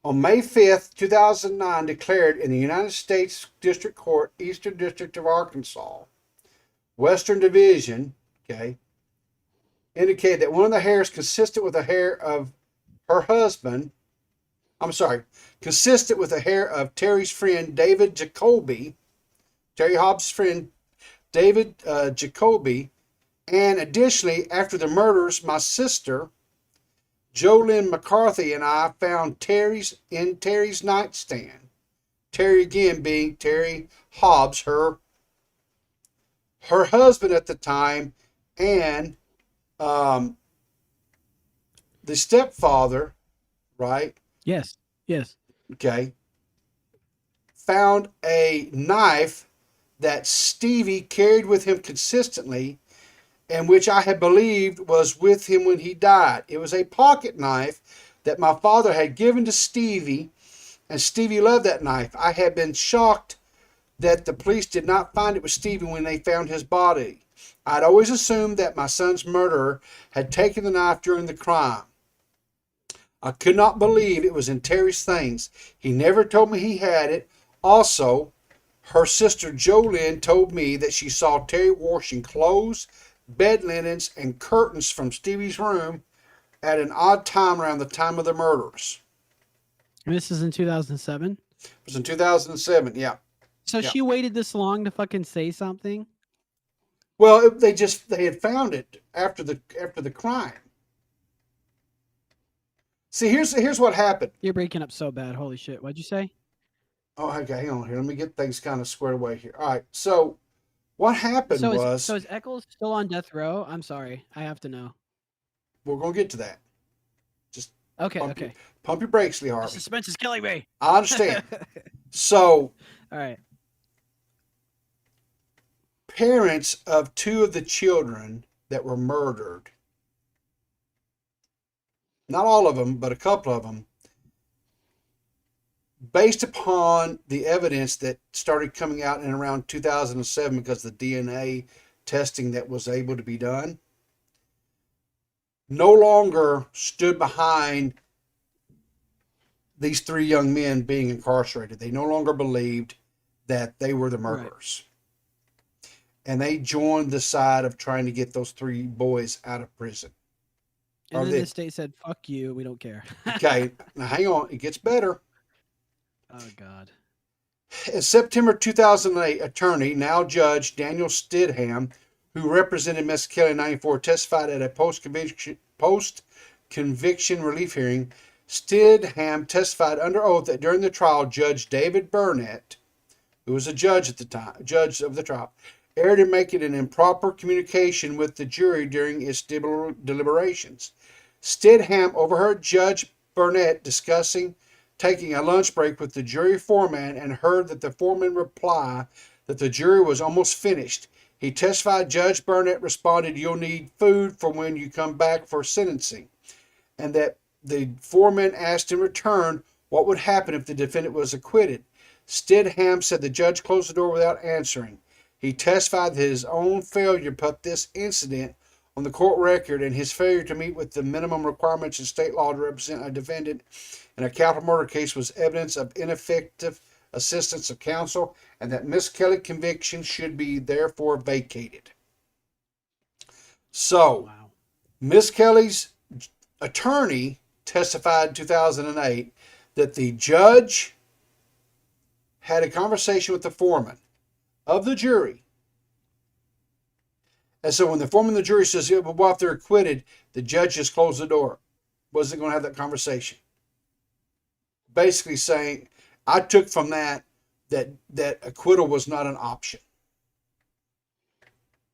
on May 5th, 2009, declared in the United States District Court, Eastern District of Arkansas, Western Division, okay, indicated that one of the hairs consistent with the hair of her husband, I'm sorry, consistent with the hair of Terry's friend David Jacoby, Terry Hobbs' friend David Jacoby, and additionally, after the murders, my sister, Jolynn McCarthy, and I found Terry's nightstand. Terry again being Terry Hobbs, her husband at the time, and um, the stepfather, right? Yes. Yes. Okay, found a knife that Stevie carried with him consistently and which I had believed was with him when he died. It was a pocket knife that my father had given to Stevie, and Stevie loved that knife. I had been shocked that the police did not find it with Stevie when they found his body. I'd always assumed that my son's murderer had taken the knife during the crime. I could not believe it was in Terry's things. He never told me he had it. Also, her sister Jolynn told me that she saw Terry washing clothes, bed linens, and curtains from Stevie's room at an odd time around the time of the murders. And this is in 2007. It was in 2007, yeah. So Yeah. she waited this long to fucking say something? Well, they had found it after the crime. See, here's what happened. You're breaking up so bad. Holy shit. What'd you say? Oh, okay, hang on here. Let me get things kind of squared away here. All right, so what happened was So is Eccles still on death row? I'm sorry. I have to know. we're gonna get to that. Just Okay, pump okay. pump your brakes, Lee The Harvey. suspense is killing me. I understand. So, All right. parents of two of the children that were murdered, not all of them, but a couple of them, based upon the evidence that started coming out in around 2007 because of the DNA testing that was able to be done, no longer stood behind these three young men being incarcerated. They no longer believed that they were the murderers. Right. And they joined the side of trying to get those three boys out of prison. And then the state said, fuck you, we don't care. Okay, now hang on, it gets better. Oh, God. In September 2008, attorney, now Judge Daniel Stidham, who represented Miss Kelly in 94, testified at a post-conviction relief hearing. Stidham testified under oath that during the trial, Judge David Burnett, who was a judge at the time, judge of the trial, erred in making an improper communication with the jury during its deliberations. Stidham overheard Judge Burnett discussing taking a lunch break with the jury foreman and heard that the foreman reply that the jury was almost finished. He testified Judge Burnett responded, "You'll need food for when you come back for sentencing," and that the foreman asked in return what would happen if the defendant was acquitted. Stidham said the judge closed the door without answering. He testified that his own failure put this incident on the court record and his failure to meet with the minimum requirements in state law to represent a defendant in a capital murder case was evidence of ineffective assistance of counsel, and that Miss Kelly's conviction should be therefore vacated. So, wow. Miss Kelly's attorney testified in 2008 that the judge had a conversation with the foreman of the jury. And so when the foreman of the jury says, yeah, well, if they're acquitted, the judge just closed the door. Wasn't going to have that conversation. Basically saying, I took from that acquittal was not an option.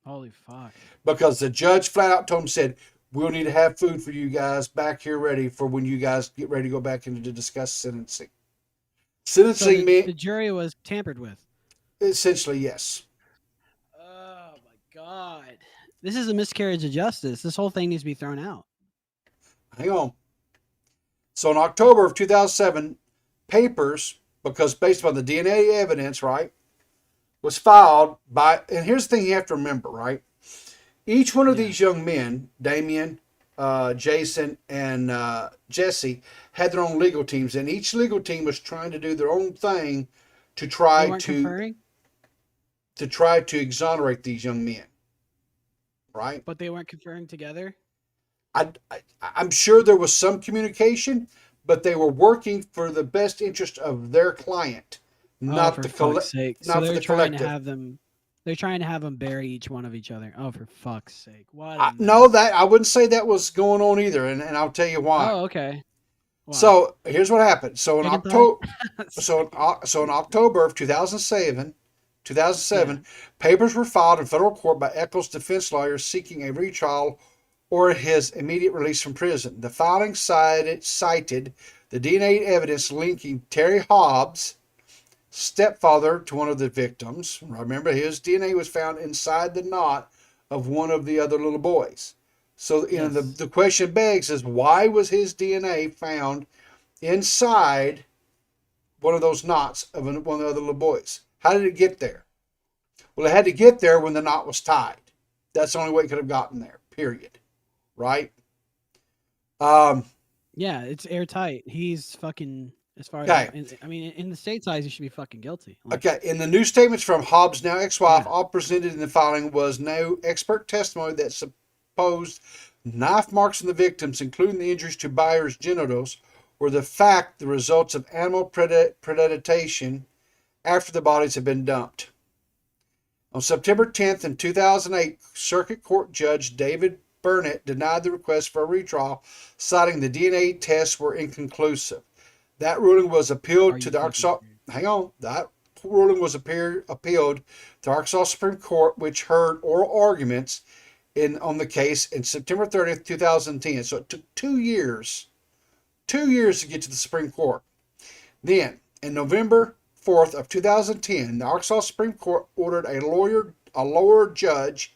Holy fuck. Because the judge flat out told him, said, we'll need to have food for you guys back here ready for when you guys get ready to go back in to discuss sentencing. Sentencing so the jury was tampered with. Essentially, yes. Oh God. This is a miscarriage of justice. This whole thing needs to be thrown out. Hang on. So in October of 2007, papers, because based on the DNA evidence, right, was filed by, and here's the thing you have to remember, right? Each one of Yeah. these young men, Damien, Jason, and Jesse, had their own legal teams, and each legal team was trying to do their own thing to They try weren't to conferring, exonerate these young men, right? but they weren't conferring together. I'm sure there was some communication, but they were working for the best interest of their client, Oh, not for fuck's sake! So not for they're the trying to collective. have them. They're trying to have them bury each one of each other. Oh, for fuck's sake! What a No, mess. that I wouldn't say that was going on either, and I'll tell you why. Oh, okay. Why? So here's what happened. So in Chicken thigh? October, so in October of 2007, Yeah. 2007, papers were filed in federal court by Eccles' defense lawyers seeking a retrial or his immediate release from prison. The filing cited the DNA evidence linking Terry Hobbs, stepfather to one of the victims. Remember, his DNA was found inside the knot of one of the other little boys. So, Yes. the question begs is why was his DNA found inside one of those knots of one of the other little boys? How did it get there? Well, it had to get there when the knot was tied. That's the only way it could have gotten there, period. Right? Um, Yeah, it's airtight. He's fucking. As far as okay. I mean, in the state's eyes, he should be fucking guilty. Like, Okay. In the new statements from Hobbs' now ex-wife, yeah. all presented in the filing was no expert testimony that supposed knife marks on the victims, including the injuries to Byers' genitals, were the results of animal predation after the bodies had been dumped. On September 10th in 2008, Circuit Court Judge David Burnett denied the request for a retrial, citing the DNA tests were inconclusive. That ruling was Are appealed to you the fucking Arkansas. serious? Hang on. That ruling was appealed to the Arkansas Supreme Court, which heard oral arguments on the case in September 30th, 2010. So it took 2 years to get to the Supreme Court. Then, in November 4th of 2010, the Arkansas Supreme Court ordered a lower judge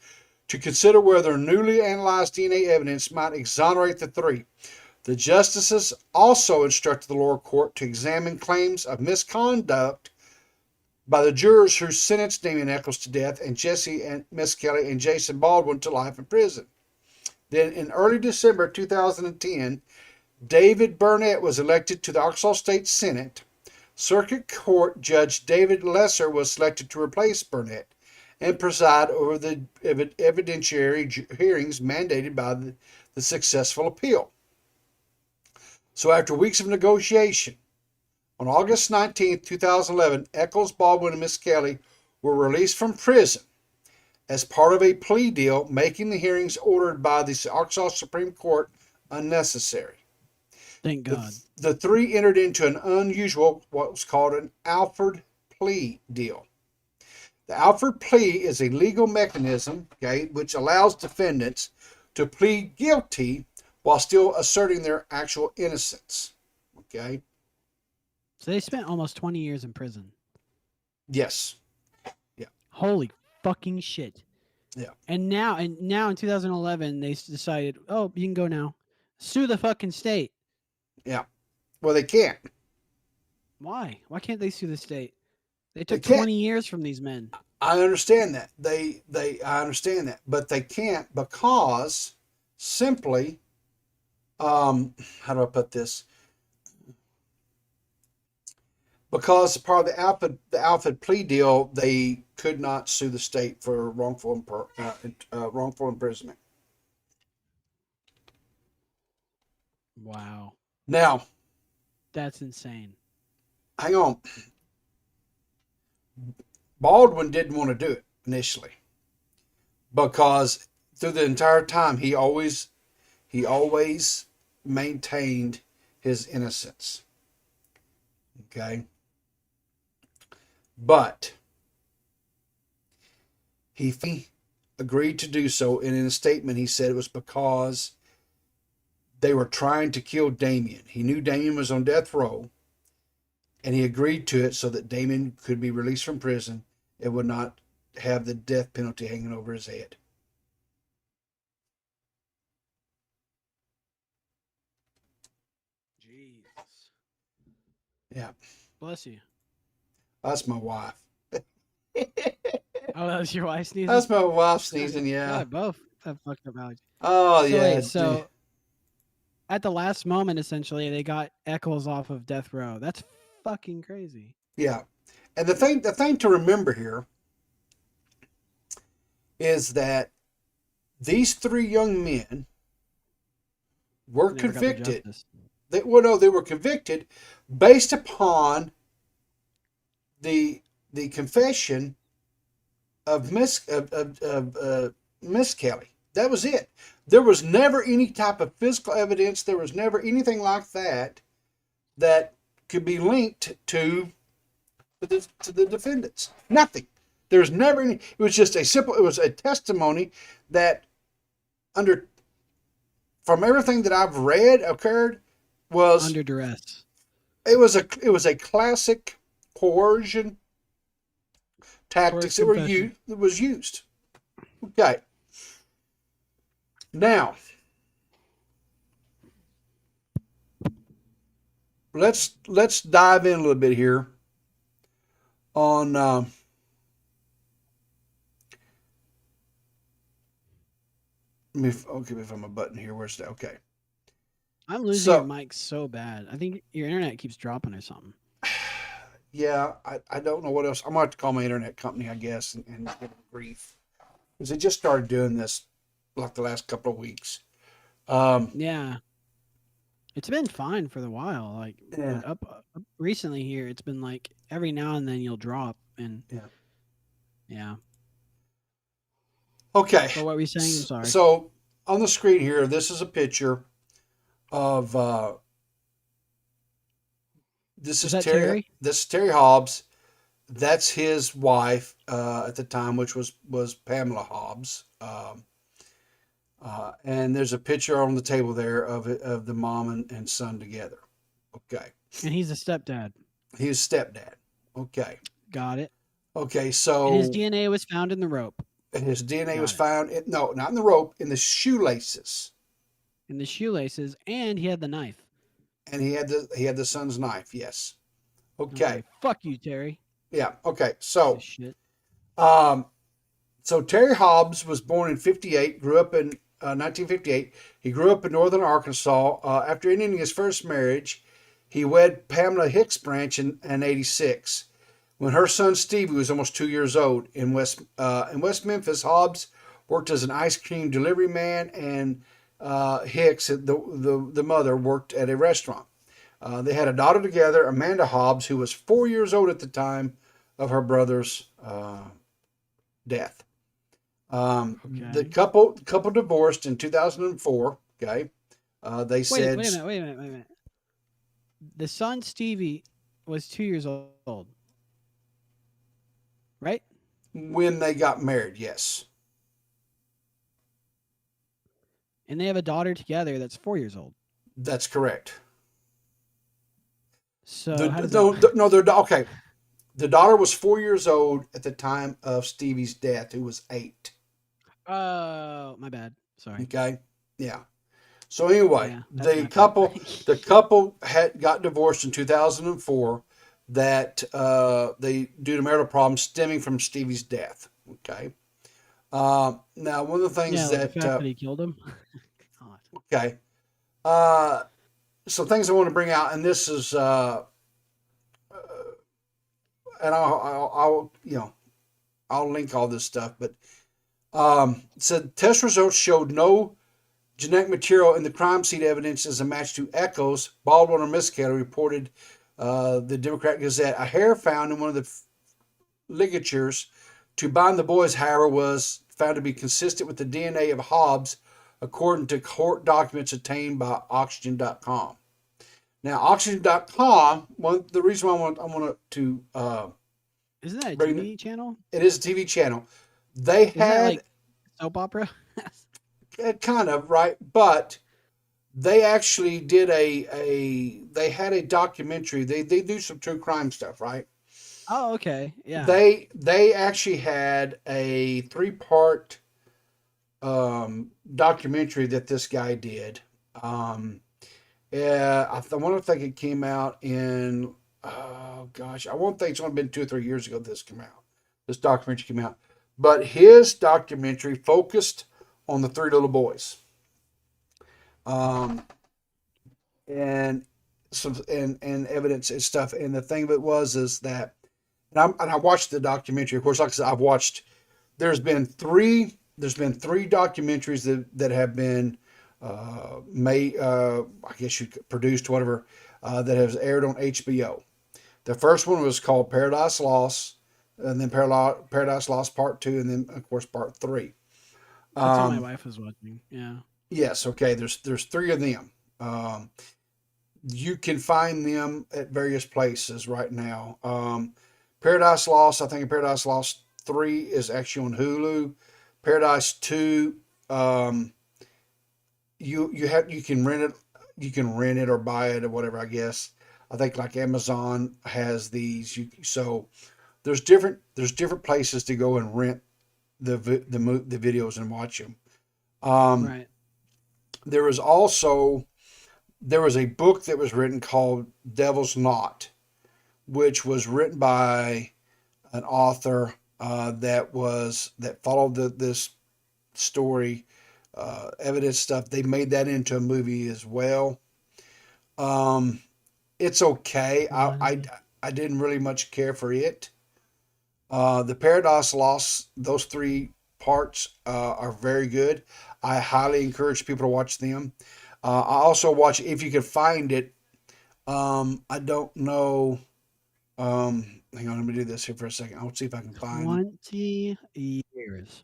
to consider whether newly analyzed DNA evidence might exonerate the three. The justices also instructed the lower court to examine claims of misconduct by the jurors who sentenced Damien Eccles to death and Jesse and Miss Kelly and Jason Baldwin to life in prison. Then in early December 2010, David Burnett was elected to the Arkansas State Senate. Circuit Court Judge David Lesser was selected to replace Burnett and preside over the evidentiary hearings mandated by the successful appeal. So after weeks of negotiation, on August 19, 2011, Eccles, Baldwin, and Miss Kelly were released from prison as part of a plea deal, making the hearings ordered by the Arkansas Supreme Court unnecessary. Thank God. The three entered into an unusual, what was called an Alford plea deal. The Alford plea is a legal mechanism, okay, which allows defendants to plead guilty while still asserting their actual innocence. Okay? So they spent almost 20 years in prison. Yes. Yeah. Holy fucking shit. Yeah. And now in 2011, they decided, oh, you can go now. Sue the fucking state. Yeah. Well, they can't. Why? Why can't they sue the state? They They took can't. 20 years from these men. I understand that. I understand that, but they can't because simply, how do I put this? Because part of the Alford plea deal, they could not sue the state for wrongful imprisonment. Wow. Now, That's insane. hang on. Baldwin didn't want to do it initially because through the entire time he always maintained his innocence. Okay. But he agreed to do so, and in a statement he said it was because they were trying to kill Damien. He knew Damien was on death row, and he agreed to it so that Damien could be released from prison and would not have the death penalty hanging over his head. Jesus. Yeah, Bless you. that's my wife. Oh, that was your wife sneezing? That's my wife sneezing. Yeah, Yeah. both have fucked up allergies. Oh So yeah. wait, so at the last moment, essentially, they got Eccles off of death row. That's fucking crazy. Yeah. And the thing to remember here is that these three young men were They never got their convicted. justice. They were convicted based upon the confession of Miss Kelly. That was it. There was never any type of physical evidence. There was never anything like that that could be linked to the defendants. Nothing. There was never any. It was just a simple. It was a testimony that, under, from everything that I've read, occurred was Under duress. it was a classic coercion tactics that was used. Okay. Now, let's dive in a little bit here on okay, if I'm a button here, where's that? Okay. I'm losing your mic so bad. I think your internet keeps dropping or something. Yeah, I don't know what else. I'm going to have to call my internet company, I guess, and give them grief. Because they just started doing this like the last couple of weeks. Yeah. It's been fine for a while. Like, Yeah. but up recently here, it's been like every now and then you'll drop. And yeah. Okay. So what were you saying? I'm sorry. So on the screen here, this is a picture of this is Terry. This is Terry Hobbs. That's his wife at the time, which was Pamela Hobbs. And there's a picture on the table there of the mom and son together. Okay. And he's a stepdad. He's stepdad. Okay. Got it. Okay, so and his DNA was found in the rope. His DNA was found no, not in the rope, in the shoelaces. In the shoelaces, and he had the knife. And he had the son's knife. Yes. Okay. Fuck you, Terry. Yeah. Okay. So, shit. So Terry Hobbs was born in 58, grew up in 1958. He grew up in northern Arkansas. After ending his first marriage, he wed Pamela Hicks Branch in 86. When her son Stevie was almost 2 years old. In West Memphis, Hobbs worked as an ice cream delivery man, and Hicks, the mother, worked at a restaurant. They had a daughter together, Amanda Hobbs, who was 4 years old at the time of her brother's death. The couple divorced in 2004. Okay, they said. Wait a minute. The son Stevie was 2 years old, right? When they got married, yes. And they have a daughter together that's 4 years old. That's correct. So okay. The daughter was 4 years old at the time of Stevie's death, who was 8. Oh, my bad. Sorry. Okay. Yeah. So anyway, the couple had got divorced in 2004. That they due to marital problems stemming from Stevie's death. Okay. Now one of the things the fact that he killed him. God. Okay. So things I want to bring out, and this is and I'll link all this stuff, but said test results showed no genetic material in the crime scene evidence as a match to Echoes, Baldwin, or Miss Kelly, reported the Democrat Gazette. A hair found in one of the ligatures to bind the boys, however, was found to be consistent with the DNA of Hobbs, according to court documents obtained by Oxygen.com. Now, Oxygen.com, the reason why I want to isn't that a TV channel? It is a TV channel. They had that like soap opera. Kind of, right, but they actually did they had a documentary. They do some true crime stuff, right? Oh, okay. Yeah. They actually had a 3 part documentary that this guy did. Um, yeah, I want to think it came out in, oh gosh, I won't think it's only been 2 or 3 years ago this came out. This documentary came out, but his documentary focused on the 3 little boys, um, and some and evidence and stuff. And the thing of it was is that, and I watched the documentary. Of course, like I said, I've watched. There's been three. There's been 3 documentaries that have been made. I guess you produced whatever that has aired on HBO. The first one was called Paradise Lost, and then Paradise Lost Part Two, and then of course Part Three. That's what my Um, wife was watching. Yeah. yes, okay. There's 3 of them. You can find them at various places right now. Paradise Lost, I think Paradise Lost 3 is actually on Hulu. Paradise 2, um, you can rent it, or buy it or whatever. I guess I think like Amazon has these. So there's different places to go and rent the videos and watch them. Um, Right. there was also there was a book that was written called Devil's Knot, which was written by an author that followed this story, evidence stuff. They made that into a movie as well. Um, it's okay. What? I didn't really much care for it. The Paradise Lost, those 3 parts are very good. I highly encourage people to watch them. I also watch, if you can find it. I don't know. Hang on, let me do this here for a second. I'll see if I can find. 20 years.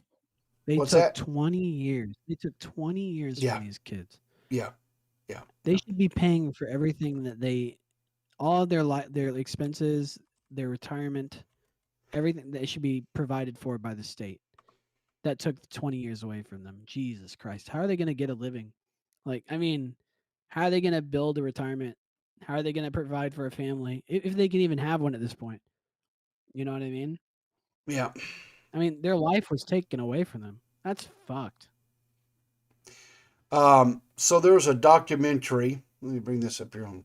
They What's took that? 20 years. They took 20 years from Yeah, these kids. yeah, yeah, They yeah, should be paying for everything that they all their expenses, their retirement, everything that should be provided for by the state. That took 20 years away from them. Jesus Christ. How are they going to get a living? Like, I mean, how are they going to build a retirement? How are they going to provide for a family if they can even have one at this point? You know what I mean? yeah. I mean, their life was taken away from them. That's fucked. So there was a documentary. Let me bring this up here on.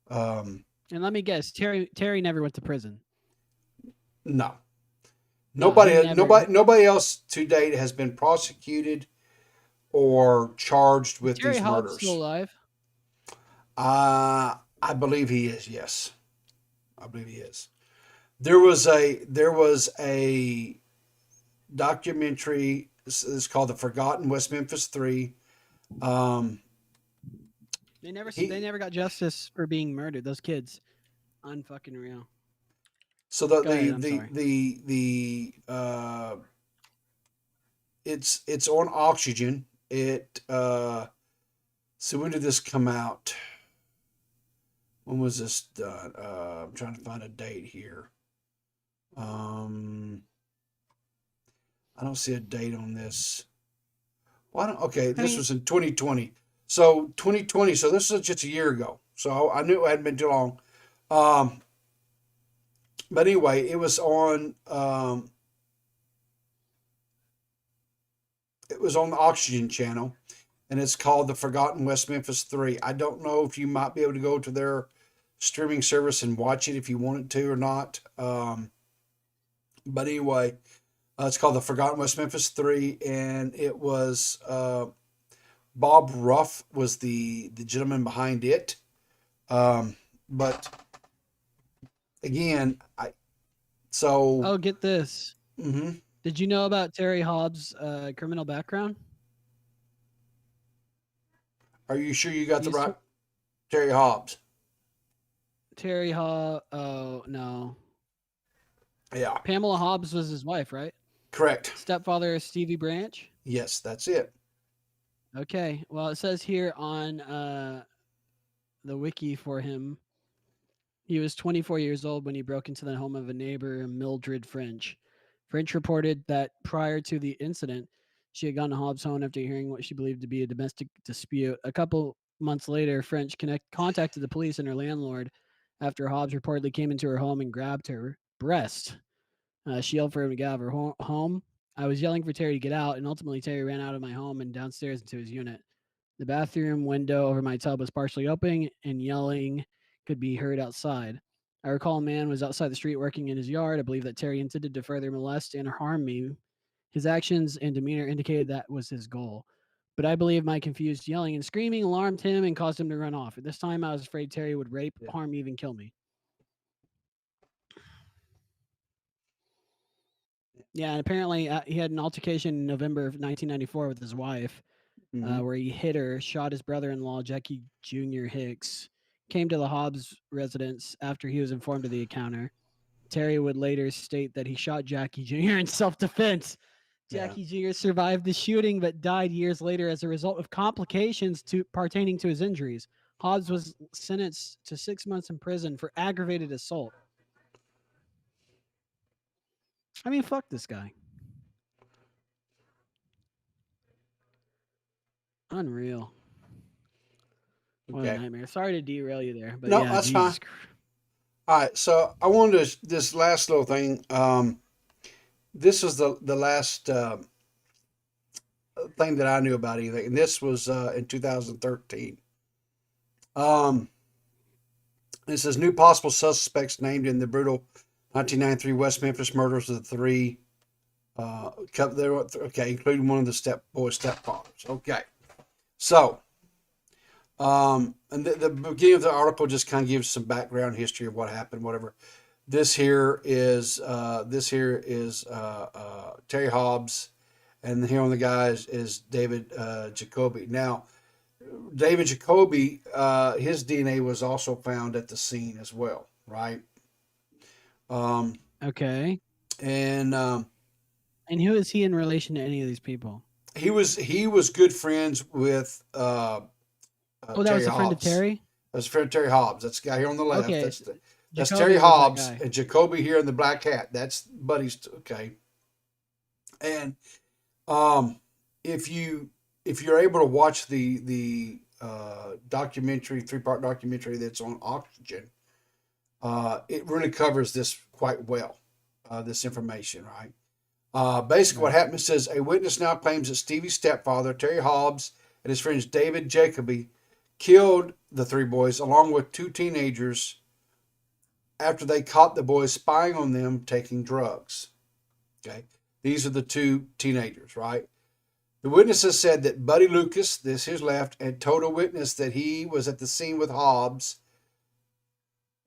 Um, And let me guess, Terry never went to prison. no, No, he never. nobody else to date has been prosecuted or charged Is with Terry these Hobbs still murders. alive? I believe he is. Yes, I believe he is. There was a documentary. It's called The Forgotten West Memphis 3. Um, They he never got justice for being murdered. Those kids, unfucking real. so the Go ahead. the I'm the sorry. the it's on oxygen. So when did this come out? When was this done? I'm trying to find a date here. Um, I don't see a date on this. Why don't okay? I This mean, was in 2020. So 2020. So this is just a year ago. So I knew it hadn't been too long. Um, but anyway, it was on the Oxygen channel, and it's called The Forgotten West Memphis 3. I don't know if you might be able to go to their streaming service and watch it if you wanted to or not. But anyway, it's called The Forgotten West Memphis 3, and it was Bob Ruff was the gentleman behind it. Um, but again, so oh, get this. mhm. Did you know about Terry Hobbs' criminal background? Are you sure you got the He's right Terry Hobbs? Terry Hobbs. Oh no, Yeah, Pamela Hobbs was his wife, right? correct. Stepfather is Stevie Branch. Yes, that's it. Okay. Well, it says here on the wiki for him, he was 24 years old when he broke into the home of a neighbor, Mildred French. French reported that prior to the incident, she had gone to Hobbs' home after hearing what she believed to be a domestic dispute. A couple months later, French contacted the police and her landlord after Hobbs reportedly came into her home and grabbed her. breast. She yelled for him to get out of her home. I was yelling for Terry to get out, and ultimately Terry ran out of my home and downstairs into his unit. The bathroom window over my tub was partially open, and yelling could be heard outside. I recall a man was outside the street working in his yard. I believe that Terry intended to further molest and harm me. His actions and demeanor indicated that was his goal. But I believe my confused yelling and screaming alarmed him and caused him to run off. At this time, I was afraid Terry would rape, Yeah. harm me, even kill me. Yeah, and apparently he had an altercation in November of 1994 with his wife, Mm-hmm. where he hit her, shot his brother-in-law, Jackie Jr. Hicks, came to the Hobbs residence after he was informed of the encounter. Terry would later state that he shot Jackie Jr. in self-defense. Yeah. Jackie Jr. survived the shooting but died years later as a result of complications pertaining to his injuries. Hobbs was sentenced to 6 months in prison for aggravated assault. I mean, fuck this guy. Unreal. What a Okay. nightmare. Sorry to derail you there, but No, yeah, that's fine. Jesus. All right. So I wanted to, this last little thing. This was the last thing that I knew about anything, and this was in 2013. Um, it says new possible suspects named in the brutal 1993 West Memphis murders of the three. Okay, including one of the stepfathers. Okay, so and the beginning of the article just kind of gives some background history of what happened, whatever. This here is Terry Hobbs, and here on the guys is David Jacoby. Now, David Jacoby, his DNA was also found at the scene as well, right? Um, Okay. and And who is he in relation to any of these people? he was good friends with Oh, that Terry was a friend of Hobbs. Terry? That's friend Terry Hobbs. That's the guy here on the left. Okay. That's Terry Jacoby was that Hobbs guy. and Jacoby here in the black hat. That's Buddy's. Okay, and um, if you're able to watch the documentary, 3-part documentary that's on Oxygen, it really covers this quite well. This information, right? Basically, what Right. happened says a witness now claims that Stevie's stepfather, Terry Hobbs, and his friends David Jacoby killed the three boys along with two teenagers after they caught the boys spying on them taking drugs. Okay, these are the two teenagers, right? The witnesses said that Buddy Lucas, this his left, had told a witness that he was at the scene with Hobbs,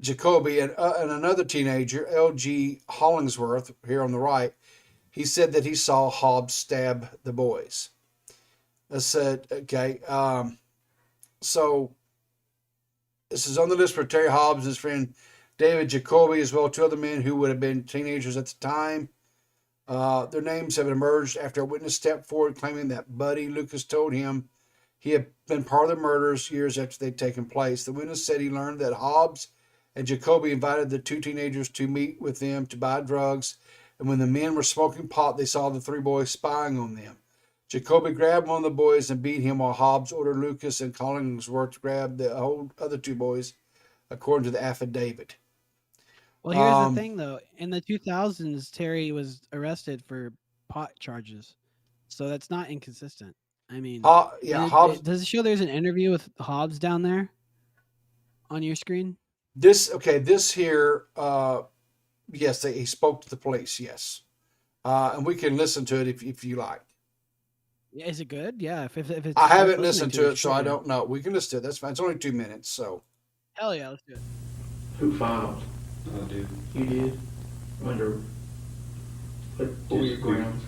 Jacoby, and another teenager, L.G. Hollingsworth, here on the right. He said that he saw Hobbs stab the boys. I said, okay, so this is on the list for Terry Hobbs, his friend David Jacoby, as well as two other men who would have been teenagers at the time. Their names have emerged after a witness stepped forward claiming that Buddy Lucas told him he had been part of the murders years after they'd taken place. The witness said he learned that Hobbs and Jacoby invited the two teenagers to meet with them to buy drugs, and when the men were smoking pot, they saw the three boys spying on them. Jacoby grabbed one of the boys and beat him while Hobbs ordered Lucas and Collingsworth to grab the other two boys, according to the affidavit. Well, here's the Um, thing, though. In the 2000s, Terry was arrested for pot charges, so that's not inconsistent. I mean, yeah, and Hobbs. does it show there's an interview with Hobbs down there on your screen? This here. Yes, he spoke to the police. Yes, and we can listen to it if you like. Yeah, is it good? Yeah, if I it's worth haven't listening listened to, to we it, so I should. don't know. We can listen to it. That's fine. It's only 2 minutes, so. Hell yeah, let's do it. Who filed? I did. You did? Under what were your grounds?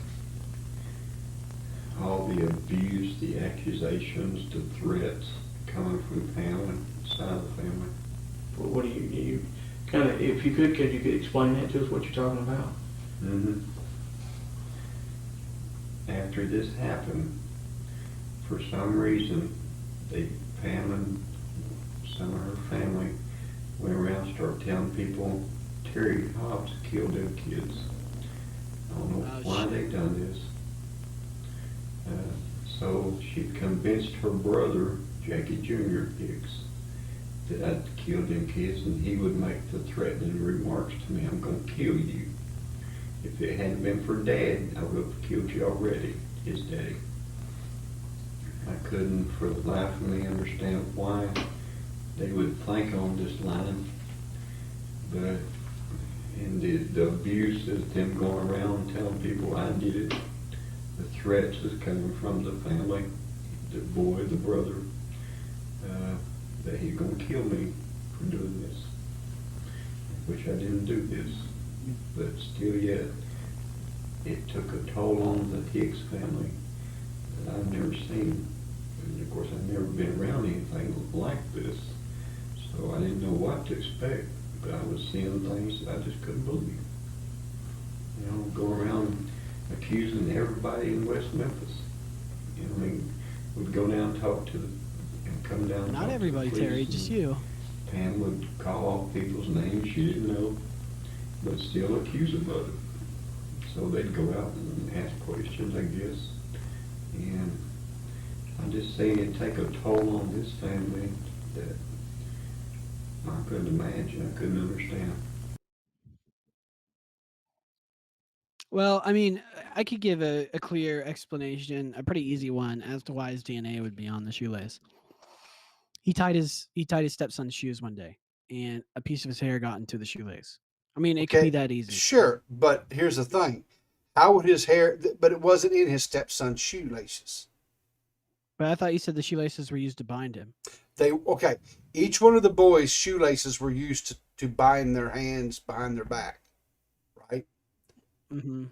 All the abuse, the accusations, the threats coming from the family, side of the family. What do you kind of, if you could explain that to us, what you're talking about? Mm-hmm. After this happened, for some reason, Pam and some of her family went around and started telling people Terry Hobbs killed them kids. I don't know why they done this. So she convinced her brother, Jackie Jr. Hicks, that I'd killed them kids, and he would make the threatening remarks to me, "I'm going to kill you. If it hadn't been for Dad, I would have killed you already," his daddy. I couldn't for the life of me understand why they would think on this line, but in the abuse of them going around telling people I did it, the threats is coming from the family, the boy, the brother, that he's going to kill me for doing this, which I didn't do this, but still yet, it took a toll on the Hicks family that I've never seen. And of course, I've never been around anything like this, so I didn't know what to expect, but I was seeing things that I just couldn't believe. You know, go around accusing everybody in West Memphis. You know, I mean, we'd go down and talk to and come down and Not talk everybody, to the Terry, police, just and you. Pam would call off people's names she didn't know, but still accuse them of it. So they'd go out and ask questions, I guess. And I'm just saying it'd take a toll on this family that I couldn't imagine, I couldn't understand. Well, I mean, I could give a clear explanation, a pretty easy one, as to why his DNA would be on the shoelace. He tied his stepson's shoes one day, and a piece of his hair got into the shoelace. I mean, it could be Okay, that easy. sure, but here's the thing: how would his hair? But it wasn't in his stepson's shoelaces. But I thought you said the shoelaces were used to bind him. Okay. Each one of the boys' shoelaces were used to bind their hands behind their back, right? Mm-hmm.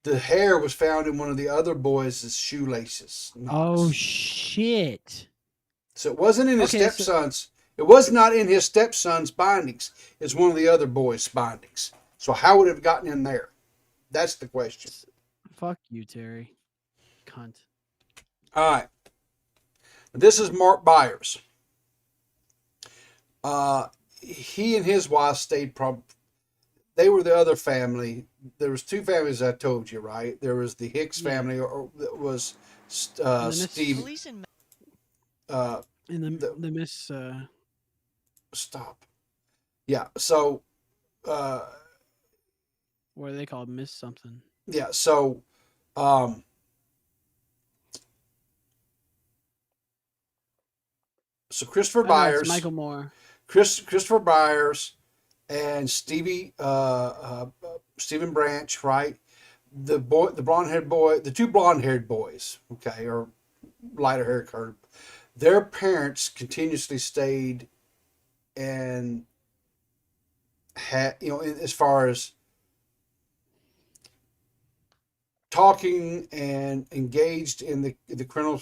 The hair was found in one of the other boys' shoelaces. Oh shit! So it wasn't in his Okay, so- stepson's. It was not in his stepson's bindings. It's one of the other boys' bindings. So how would it have gotten in there? That's the question. Fuck you, Terry. Cunt. All right. This is Mark Byers. He and his wife stayed they were the other family. There was two families I told you, right? There was the Hicks Yeah. family, or that was And the Steve. Police in And The- the miss. Stop. Yeah. So, What are they called? Miss something. yeah. So, so Christopher I know, it's Byers, Michael Moore. Christopher Byers, and Stephen Branch, right? The blonde-haired boy, the two blonde-haired boys, okay, or lighter hair curve. Their parents continuously stayed and had, as far as talking and engaged in the criminal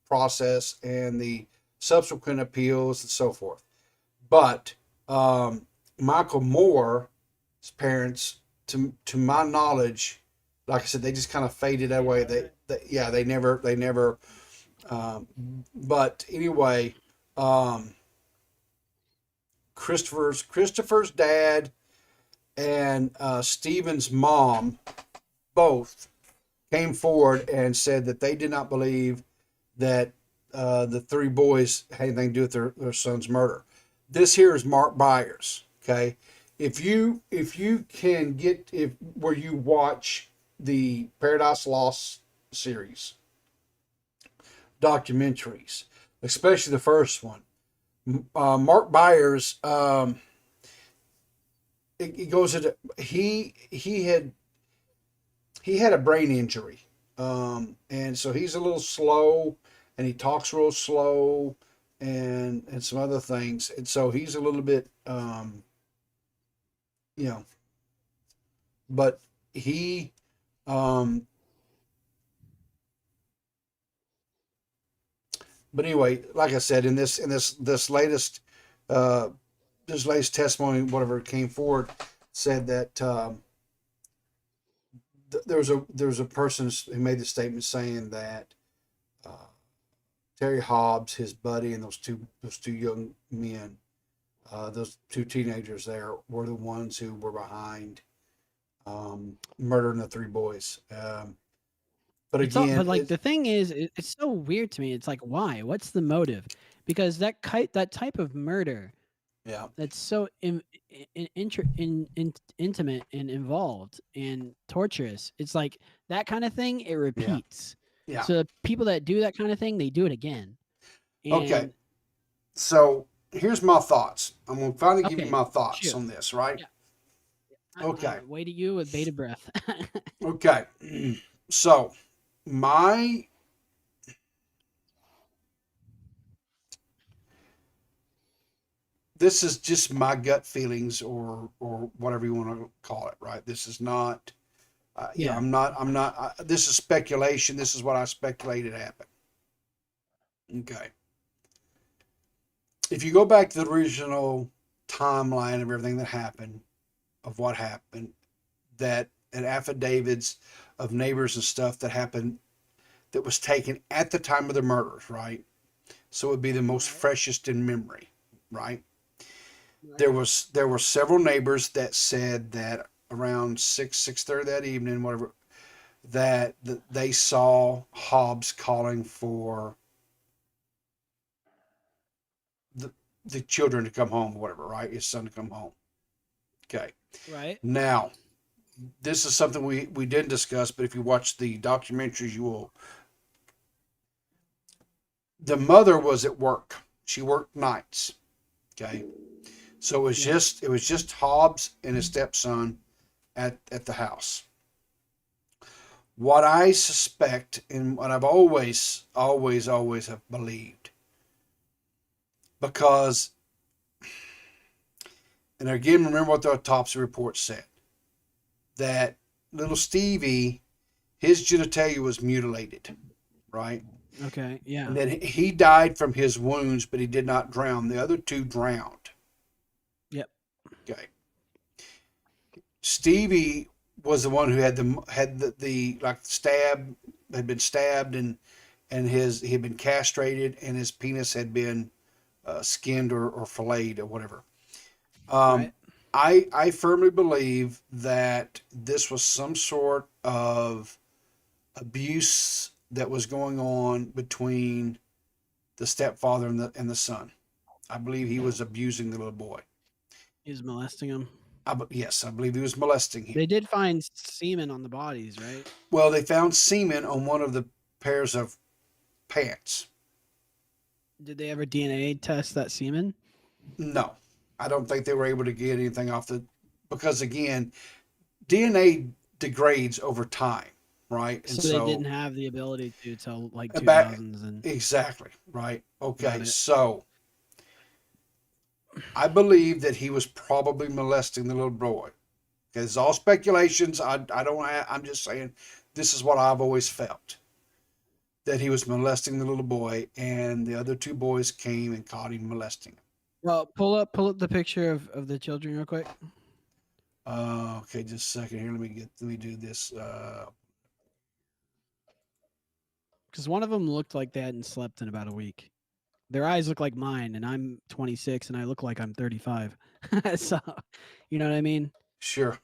process and the subsequent appeals and so forth. But Michael Moore's parents, to my knowledge, like I said, they just kind of faded away. They never. But anyway, Christopher's dad and Stephen's mom both came forward and said that they did not believe that the three boys had anything to do with their son's murder. This here is Mark Byers. Okay, if you can get where you watch the Paradise Lost series documentaries, especially the first one, Mark Byers, it goes into he had a brain injury, and so he's a little slow, and he talks real slow, and some other things, and so he's a little bit, but he, but anyway, like I said, in this latest this latest testimony, whatever came forward, said that there was a person who made the statement saying that Terry Hobbs, his buddy, and those two young men, those two teenagers there, were the ones who were behind murdering the three boys. But again, But like the thing is, it's so weird to me. It's like, why? What's the motive? Because that type of murder Yeah. that's so intimate and involved and torturous. It's like that kind of thing. It Yeah. repeats. Yeah. So the people that do that kind of thing, they do it again. Okay. And So here's my thoughts. I'm going to finally give you okay, my thoughts shoot. on this, right? Yeah, Okay. I'm waiting you with bated breath. Okay. So my this is just my gut feelings or whatever you want to call it, right? This is not Yeah. I'm not this is speculation. This is what I speculated happened. Okay. If you go back to the original timeline of everything that happened, of what happened, that and affidavits of neighbors and stuff that happened that was taken at the time of the murders, right? So it would be the most Right. freshest in memory, right? Right. There were several neighbors that said that around 6:30 that evening, whatever, that they saw Hobbs calling for the the children to come home, whatever, right? His son to come home. Okay. Right. Now, this is something we didn't discuss, but if you watch the documentaries, you will. The mother was at work. She worked nights. Okay. So Yeah. it was just Hobbs and his stepson at the house. What I suspect and what I've always have believed, because, and again, remember what the autopsy report said, that little Stevie, his genitalia was mutilated, right? Okay. Yeah. And then he died from his wounds, but he did not drown. The other two drowned. Yep. Okay. Stevie was the one who had the like stab, had been stabbed, and he had been castrated, and his penis had been skinned or filleted or whatever. Right. I firmly believe that this was some sort of abuse that was going on between the stepfather and the son. I believe he was abusing the little boy. He's molesting him. Yes, I believe he was molesting him. They did find semen on the bodies, right? Well, they found semen on one of the pairs of pants. Did they ever DNA test that semen? No, I don't think they were able to get anything off because again, DNA degrades over time, right? And So they didn't so have the ability to till like back 2000s and exactly, right? got Okay, it. so I believe that he was probably molesting the little boy. It's all speculations. I'm just saying this is what I've always felt. That he was molesting the little boy, and the other two boys came and caught him molesting him. Well, pull up the picture of the children real quick. Okay, just a second here. Let me do this. Because one of them looked like they hadn't slept in about a week. Their eyes look like mine, and I'm 26, and I look like I'm 35. So, you know what I mean? Sure.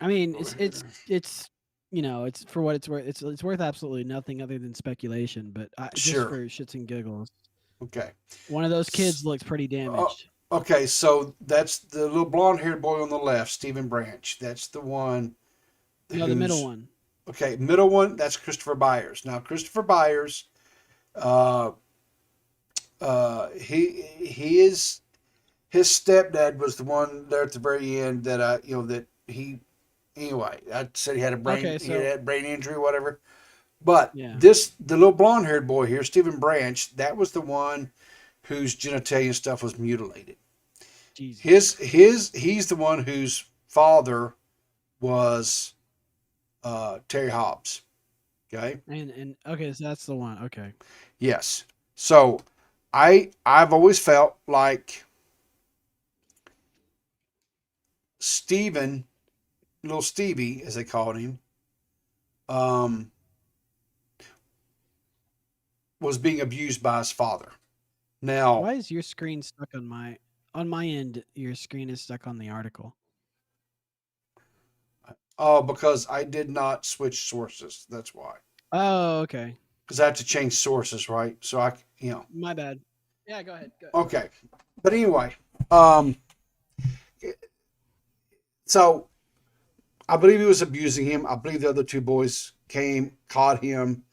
I mean, Over it's you know, it's for what it's worth. It's worth absolutely nothing other than speculation. But just Sure. for shits and giggles, Okay. one of those kids looks pretty damaged. Okay, so that's the little blonde-haired boy on the left, Stephen Branch. That's the one. No, the middle one. Okay, middle one. That's Christopher Byers. Now, Christopher Byers, uh, he is his stepdad was the one there at the very end that that he anyway. I said he had a Okay, he so had brain injury, whatever. But yeah, the little blonde haired boy here, Stephen Branch, that was the one whose genitalia stuff was mutilated. Jesus. He's the one whose father was Terry Hobbs. Okay. And okay, so that's the one. Okay. Yes. So I've always felt like Stephen, little Stevie, as they called him, um, was being abused by his father. Now, Why is your screen stuck on my end? Your screen is stuck on the article. because I did not switch sources. That's why. Oh, okay. Because I have to change sources, right? So My bad. Yeah, go ahead. Okay, but anyway, um, so I believe he was abusing him. I believe the other two boys came, caught him,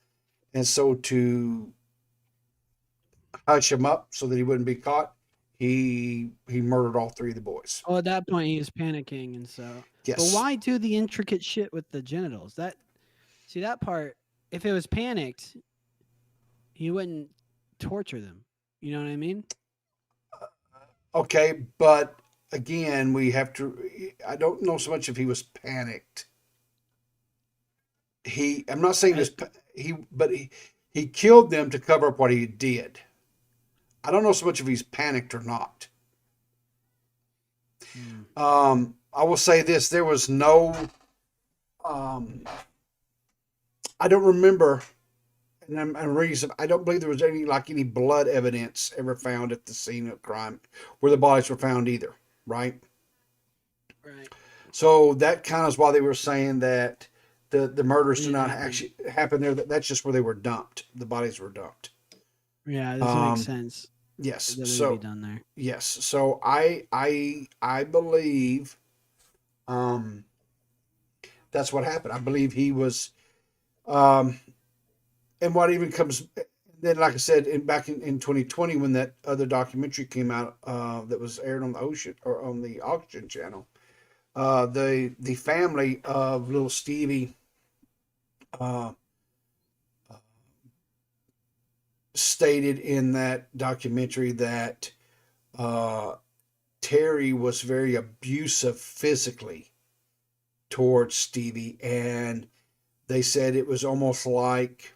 and so to hush him up so that he wouldn't be caught, he murdered all three of the boys. Oh, at that point he was panicking, and so. But Yes. why do the intricate shit with the genitals? See that part. If it was panicked, he wouldn't torture them. You know what I mean? Okay, but again, we have to. I don't know so much if he was panicked. I'm not saying this. But he killed them to cover up what he did. I don't know so much if he's panicked or not. I will say this: there was no. I don't remember, and I'm reading some. I don't believe there was any blood evidence ever found at the scene of crime where the bodies were found either. Right. Right. So that kind of is why they were saying that the murders did not happen. actually happen there. That's just where they were dumped. The bodies were dumped. Yeah, this makes sense. Yes. That So would be done there. yes. So I believe that's what happened. I believe he was and what even comes then, like I said, back in 2020 when that other documentary came out that was aired on the Ocean or on the Oxygen channel, the family of little Stevie uh, stated in that documentary that uh, Terry was very abusive physically towards Stevie, and they said it was almost like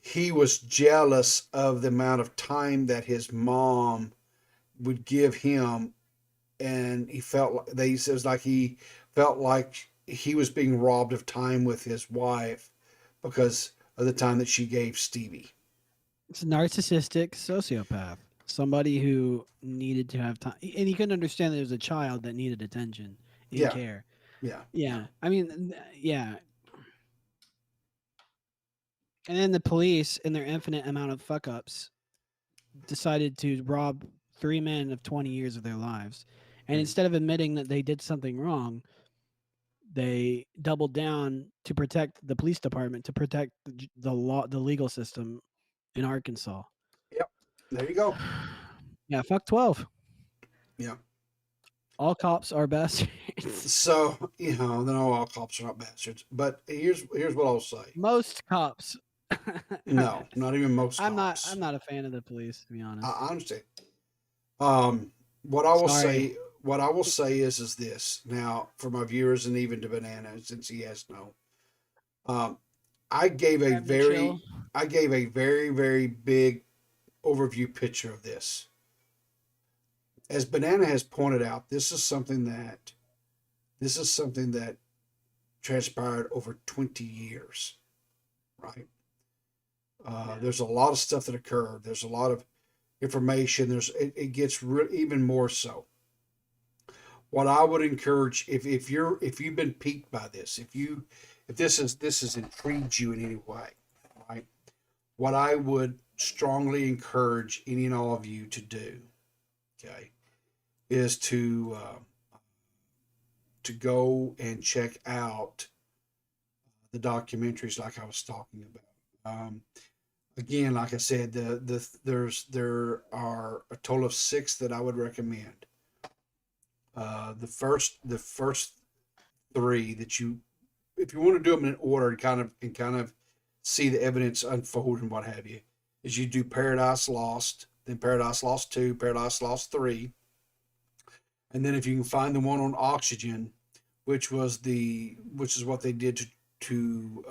he was jealous of the amount of time that his mom would give him, and he felt like they says like he felt like he was being robbed of time with his wife because of the time that she gave Stevie. It's a narcissistic sociopath. Somebody who needed to have time, and he couldn't understand that there was a child that needed attention and Yeah, care. yeah, Yeah, I mean, yeah. And then the police, in their infinite amount of fuck ups, decided to rob three men of 20 years of their lives. And Mm. instead of admitting that they did something wrong, they doubled down to protect the police department, to protect the law, the legal system in Arkansas. yep. There you go. Yeah, fuck 12. Yeah. All cops are bastards. So no, all cops are not bastards. But here's what I'll say. Most cops. No, not even most I'm not. cops. I'm not a fan of the police, to be honest. I understand. What I will Sorry. say, what I will say is this. Now, for my viewers and even to Banana, since he has no, um, I gave a Grab the chill. very big overview picture of this. As Banana has pointed out, this is something that transpired over 20 years, right? There's a lot of stuff that occurred. There's a lot of information. It gets even more so. What I would encourage, if you've been piqued by this, if this has intrigued you in any way, right? What I would strongly encourage any and all of you to do, okay, is to go and check out the documentaries like I was talking about. Again, like I said, there are a total of 6 that I would recommend. The first 3 that if you want to do them in order and kind of see the evidence unfold and what have you, is you do Paradise Lost, then Paradise Lost 2, Paradise Lost 3, and then if you can find the one on Oxygen, which is what they did to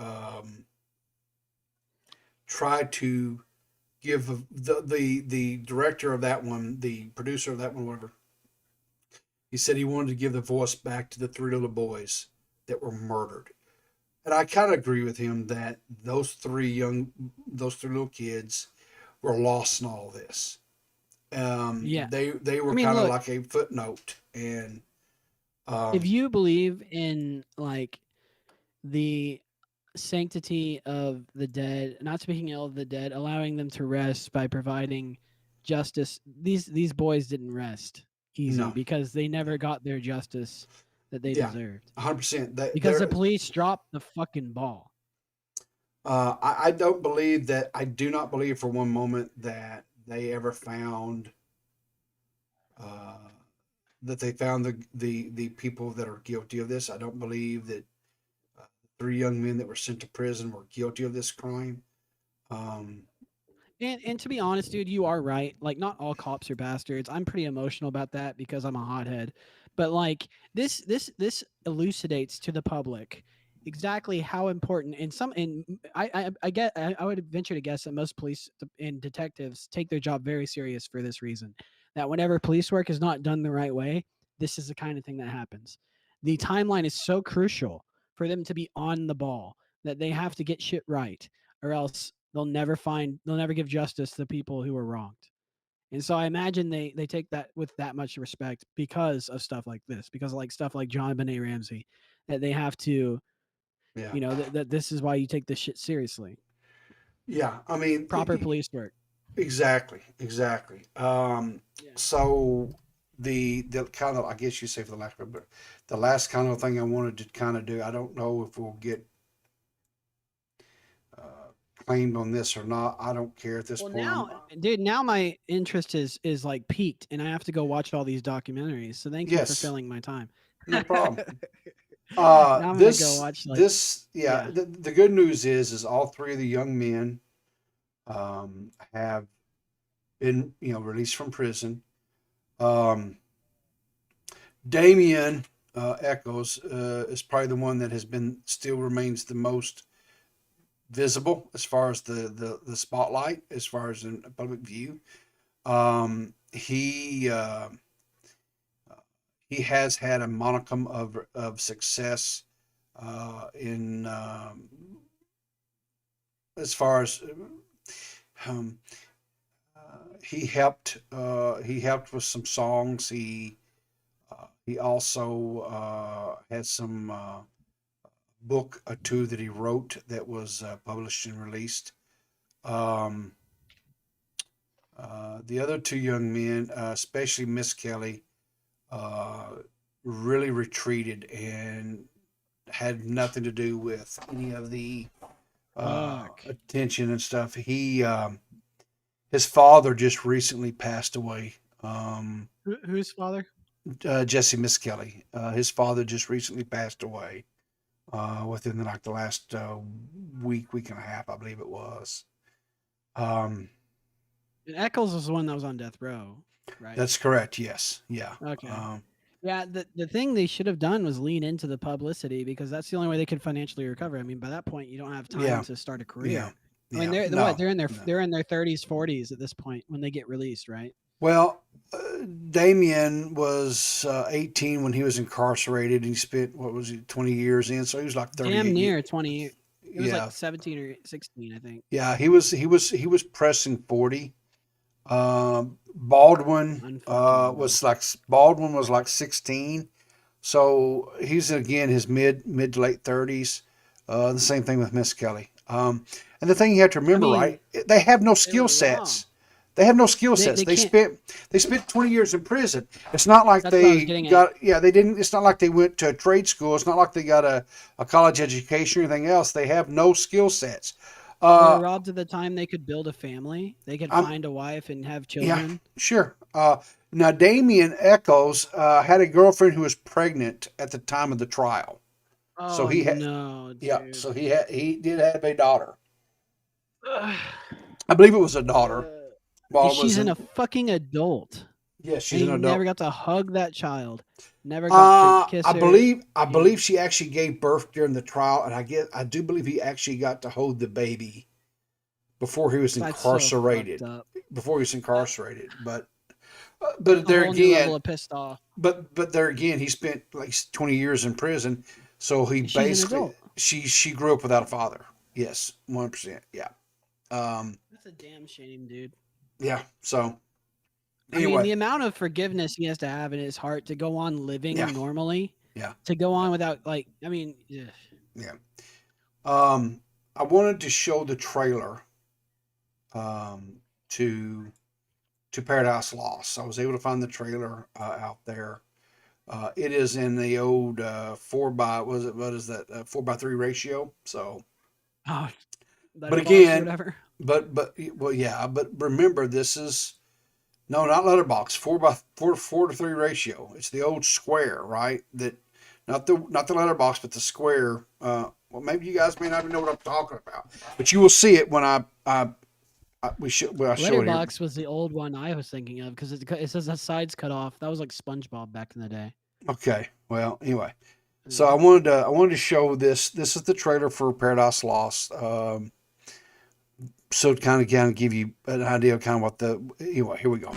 try to give the director of that one, the producer of that one, whatever. He said he wanted to give the voice back to the 3 little boys that were murdered. And I kind of agree with him that those 3 little kids were lost in all this. Yeah. They were I mean, kind of look, like a footnote. And if you believe in like the sanctity of the dead, not speaking ill of the dead, allowing them to rest by providing justice. These boys didn't rest easy No. because they never got their justice that they Yeah. deserved. 100%. Because the police dropped the fucking ball. I don't believe that. I do not believe for one moment that they ever found that they found the people that are guilty of this. I don't believe that 3 young men that were sent to prison were guilty of this crime. And to be honest, dude, you are right. Like, not all cops are bastards. I'm pretty emotional about that because I'm a hothead. But like this elucidates to the public exactly how important and I would venture to guess that most police and detectives take their job very serious for this reason. That whenever police work is not done the right way, this is the kind of thing that happens. The timeline is so crucial for them to be on the ball that they have to get shit right, or else they'll never give justice to the people who were wronged. And so I imagine they take that with that much respect because of stuff like this, because of like stuff like John Benet Ramsey, that they have to, Yeah. that this is why you take this shit seriously. Yeah. I mean, Proper police work. Exactly. Yeah. So the kind of, I guess you say for the lack of, but the last kind of thing I wanted to kind of do, I don't know if we'll get claimed on this or not. I don't care at this Well, point. now my interest is like peaked, and I have to go watch all these documentaries. So thank you for Yes. filling my time. No problem. Now I'm this gonna go watch like this yeah. the good news is all 3 of the young men have been released from prison. Damien Echoes is probably the one that has been still remains the most visible as far as the spotlight, as far as in public view. He has had a monicum of success in as far as he helped with some songs. He also had some book or 2 that he wrote that was published and released. The other 2 young men, especially Miss Kelly, really retreated and had nothing to do with any of the attention and stuff. His father just recently passed away. Whose father? Jesse Miss Kelly. His father just recently passed away within like the last week and a half, I believe it was. And Eccles was the one that was on death row, right? That's correct. Yes. Yeah. Okay. Yeah, the thing they should have done was lean into the publicity, because that's the only way they could financially recover. I mean, by that point, you don't have time to start a career. Yeah. I mean, they're No, they're in their 30s, 40s at this point when they get released, right? Well, Damien was 18 when he was incarcerated. He spent 20 years in, so he was like 38. Damn near 20 years. It was Yeah. like 17 or 16, I think. Yeah, he was pressing 40. Baldwin was like 16, so he's again his mid to late 30s. The same thing with Miss Kelly. And the thing you have to remember, right? They have no skill sets. They have no skill sets. They spent 20 years in prison. It's not like they didn't. It's not like they went to a trade school. It's not like they got a college education or anything else. They have no skill sets. They were robbed at the time they could build a family. They could find a wife and have children. Yeah, sure. Now, Damien Echoes had a girlfriend who was pregnant at the time of the trial. Oh, so he had, no, dude. Yeah, so he did have a daughter. I believe it was a daughter. She's a fucking adult. Yeah, she's an adult. Never got to hug that child. Never got to kiss her. I believe she actually gave birth during the trial, and I do believe he actually got to hold the baby before he was incarcerated. But there again, level of pissed off. But there again, he spent like 20 years in prison, so he basically she grew up without a father. Yes, 100%. Yeah. That's a damn shame, dude. Yeah. So. Anyway. I mean, the amount of forgiveness he has to have in his heart to go on living normally. Yeah. To go on without Yeah. Yeah. I wanted to show the trailer to to Paradise Lost. I was able to find the trailer out there. It is in the old 4:3 ratio. So, Oh, but letterbox or again, whatever. well, yeah, but remember, this is no, not letterbox, 4:3 ratio. It's the old square, right? That not the letterbox, but the square. Well, maybe you guys may not even know what I'm talking about, but you will see it when I show it here. Letterbox was the old one I was thinking of because it says the sides cut off. That was like SpongeBob back in the day. Okay. Well, anyway, so I wanted to show this. This is the trailer for Paradise Lost. So to kind of give you an idea of kind of what the anyway. Here we go.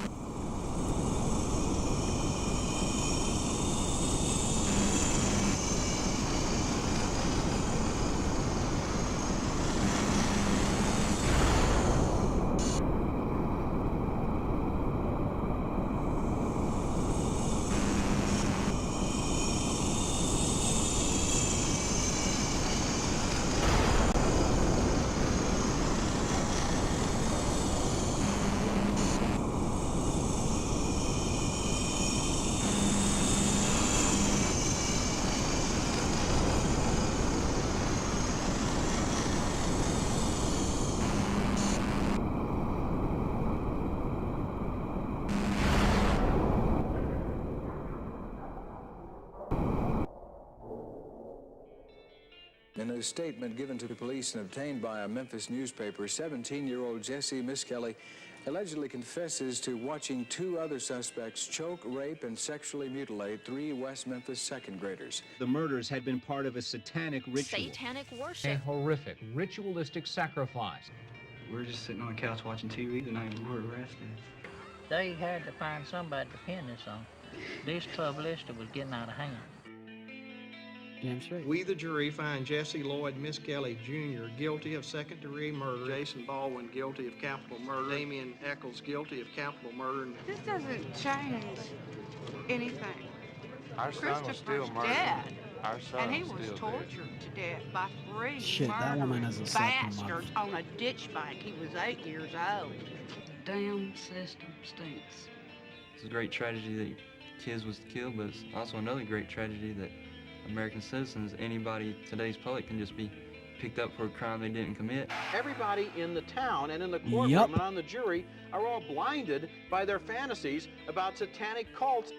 In a statement given to police and obtained by a Memphis newspaper, 17-year-old Jesse Miskelly allegedly confesses to watching 2 other suspects choke, rape, and sexually mutilate 3 West Memphis second graders. The murders had been part of a satanic ritual. Satanic A worship. horrific, ritualistic sacrifice. We were just sitting on the couch watching TV the night we were arrested. They had to find somebody to pin this on. This troublista was getting out of hand. Damn straight. We, the jury, find Jesse Lloyd Miskelly Jr. guilty of second-degree murder, Jason Baldwin guilty of capital murder, Damian Eccles guilty of capital murder. This doesn't change anything. Our son was still Christopher's murdered. dead, Our son and he was was still tortured to death by 3 Shit, that woman murdering has a second bastards on a ditch bank. He was 8 years old. Damn system stinks. It's a great tragedy that kids was killed, but it's also another great tragedy that American citizens, anybody, today's public, can just be picked up for a crime they didn't commit. Everybody in the town and in the courtroom Yup. and on the jury are all blinded by their fantasies about satanic cults.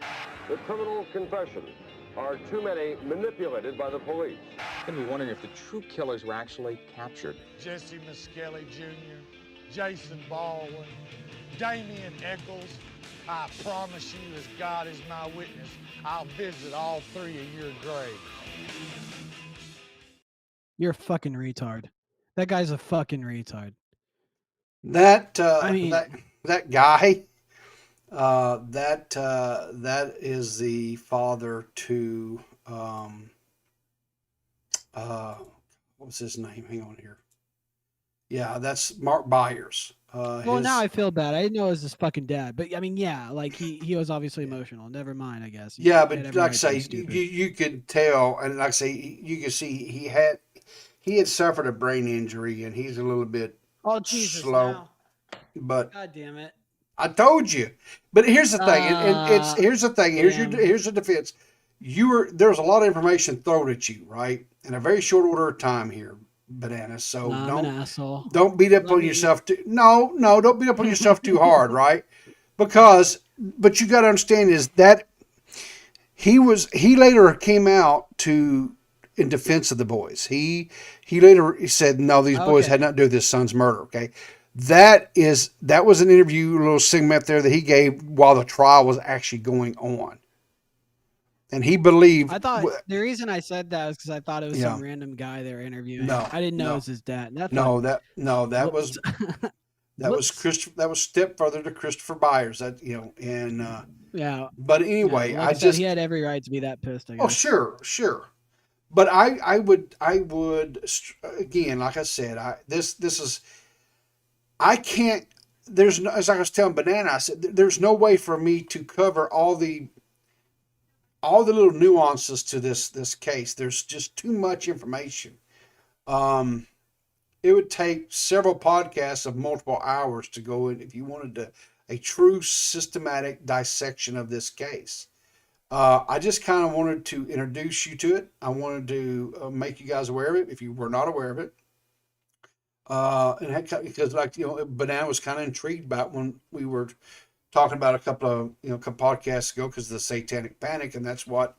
The criminal confessions are too many manipulated by the police. Can be wondering if the true killers were actually captured. Jesse Miskelly Jr., Jason Baldwin, Damian Eccles. I promise you, as God is my witness, I'll visit all 3 of your graves. You're a fucking retard. That guy's a fucking retard. That I mean- that guy, that is the father to what was his name? Hang on here. Yeah, that's Mark Byers. Well, now I feel bad. I didn't know it was his fucking dad, but I mean, yeah, like he was obviously emotional. Never mind, I guess. He Yeah, had but every like I right to say, be stupid. you could tell, and like I say, you could see he had suffered a brain injury, and he's a little bit Oh Jesus! slow. Now. But God damn it! I told you. But here's the thing, and it's here's the thing. Here's the defense. There's a lot of information thrown at you, right, in a very short order of time here, Banana. So I'm an asshole. don't beat up Let on me- yourself. No, don't beat up on yourself too hard, right? But you got to understand is that he later came out in defense of the boys. He later said, no, these boys had nothing to do with his son's murder. Okay. That was an interview, a little segment there that he gave while the trial was actually going on. And he believed. I thought the reason I said that was because I thought it was Yeah. some random guy they were interviewing. No, I didn't know no. it was his dad. That was that was stepfather to Christopher Byers. That and yeah. But anyway, like I said, he had every right to be that pissed. I guess. Oh, sure. But I would again, like I said, this is I can't. There's no, as I was telling Banana, I said there's no way for me to cover all the little nuances to this case. There's just too much information. It would take several podcasts of multiple hours to go in if you wanted to a true systematic dissection of this case. I just kind of wanted to introduce you to it. I wanted to make you guys aware of it if you were not aware of it. Because Banana was kind of intrigued about when we were talking about a couple podcasts ago because of the satanic panic, and that's what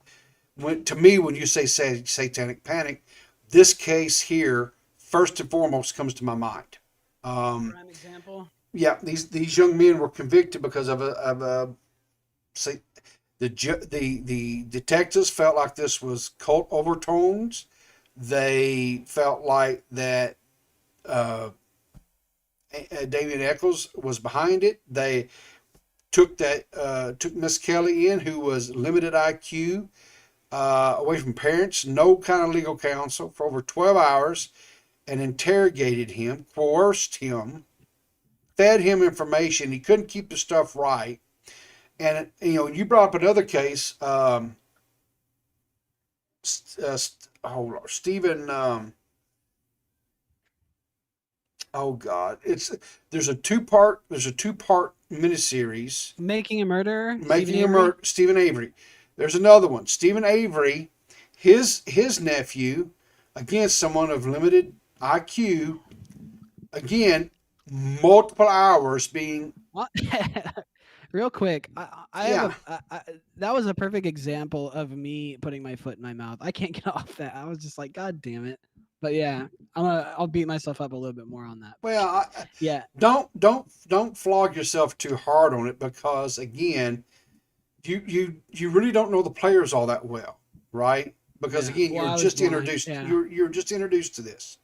went to me when you say satanic panic. This case here, first and foremost, comes to my mind. Prime example. Yeah, these young men were convicted because of the detectives felt like this was cult overtones. They felt like that David Eccles was behind it. They took Miss Kelly in, who was limited IQ, away from parents, no kind of legal counsel, for over 12 hours, and interrogated him, coerced him, fed him information. He couldn't keep the stuff right. And, you brought up another case, Stephen, oh God, there's a two-part miniseries. Making a Murderer. Stephen Avery. There's another one. Stephen Avery, his nephew, again, someone of limited IQ, again, multiple hours being. Real quick, that was a perfect example of me putting my foot in my mouth. I can't get off that. I was just like, God damn it. But yeah, I'll beat myself up a little bit more on that. Well, yeah. Don't flog yourself too hard on it, because again, you really don't know the players all that well, right? Because again, you're just introduced. Yeah. You're just introduced to this.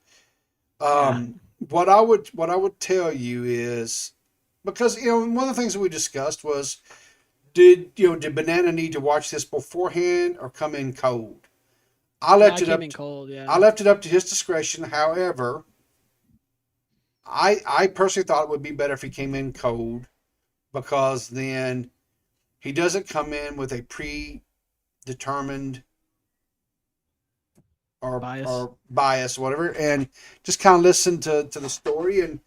What I would tell you is, because one of the things that we discussed was, did Banana need to watch this beforehand or come in cold? I left it up to his discretion. However, I personally thought it would be better if he came in cold, because then he doesn't come in with a predetermined or bias, whatever, and just kind of listen to the story, and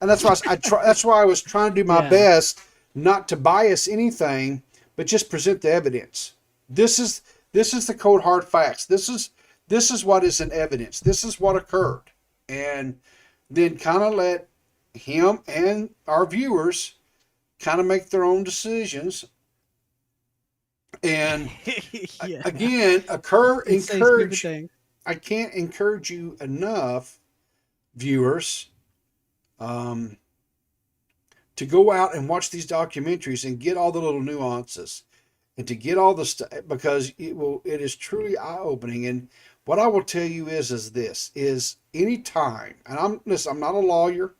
that's why that's why I was trying to do my best not to bias anything, but just present the evidence. This is the cold hard facts. This is what is in evidence. This is what occurred, and then kind of let him and our viewers kind of make their own decisions. And again, encourage. I can't encourage you enough, viewers, to go out and watch these documentaries and get all the little nuances, and to get all the stuff, because it is truly eye-opening. And what I will tell you is any time, and I'm not a lawyer,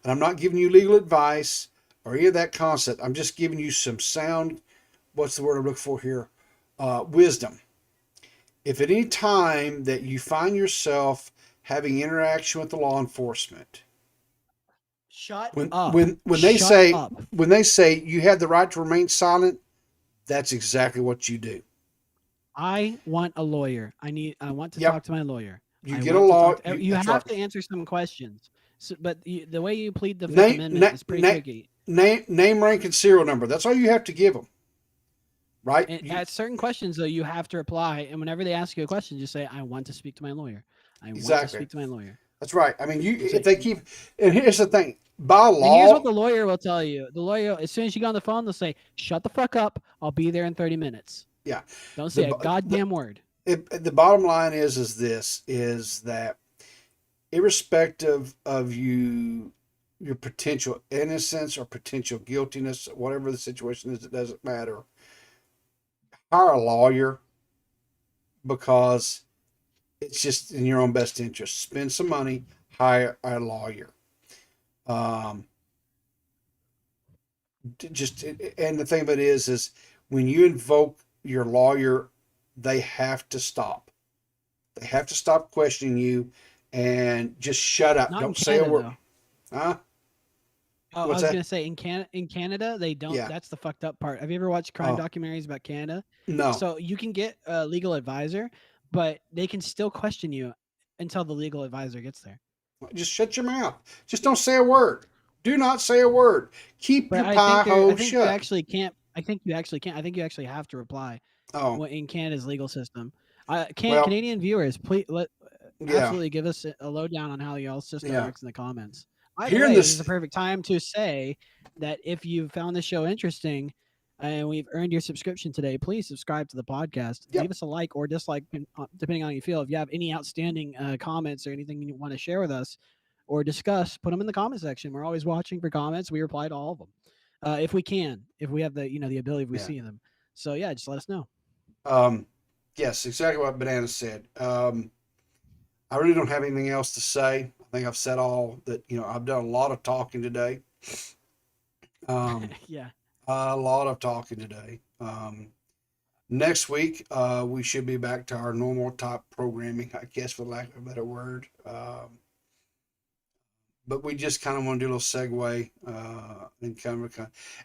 and I'm not giving you legal advice or any of that concept. I'm just giving you some sound, what's the word I'm looking for here? Wisdom. If at any time that you find yourself having interaction with the law enforcement, when they say you have the right to remain silent, that's exactly what you do. I want a lawyer. I want to talk to my lawyer. You get a lawyer. You have to answer some questions. So, but the way you plead the Fifth Amendment is pretty tricky. Name, rank, and serial number. That's all you have to give them. Right. And at certain questions, though, you have to reply. And whenever they ask you a question, just say, "I want to speak to my lawyer. I want to speak to my lawyer." That's right. I mean, if they keep, and here's the thing, by law. And here's what the lawyer will tell you. The lawyer, as soon as you get on the phone, they'll say, "Shut the fuck up. I'll be there in 30 minutes." Yeah. Don't say a goddamn word. The bottom line is that irrespective of your potential innocence or potential guiltiness, whatever the situation is, it doesn't matter. Hire a lawyer, because it's just in your own best interest. Spend some money, hire a lawyer. And the thing of it is when you invoke your lawyer, they have to stop. They have to stop questioning you and just shut up. Don't say a word. Huh? Oh, I was going to say in Canada, they don't. Yeah. That's the fucked up part. Have you ever watched crime documentaries about Canada? No. So you can get a legal advisor, but they can still question you until the legal advisor gets there. Just shut your mouth. Just don't say a word. Do not say a word. Keep But your I pie think hole you shut. actually can't. I think you actually can't. I think you actually have to reply. Oh, In Canada's legal system. well, Canadian viewers, please yeah, absolutely give us a lowdown on how y'all's system yeah. works in the comments. By the Here in way, this is this, a perfect time to say that if you found this show interesting and we've earned your subscription today, please subscribe to the podcast. Yep. Leave us a like or dislike, depending on how you feel. If you have any outstanding comments or anything you want to share with us or discuss, put them in the comment section. We're always watching for comments. We reply to all of them if we can, if we have the the ability, if we see them. So yeah, just let us know. yes, exactly what Banana said. I really don't have anything else to say. I think I've said all that. I've done a lot of talking today. Yeah. A lot of talking today. Next week, we should be back to our normal type programming, I guess, for lack of a better word. But we just kind of want to do a little segue and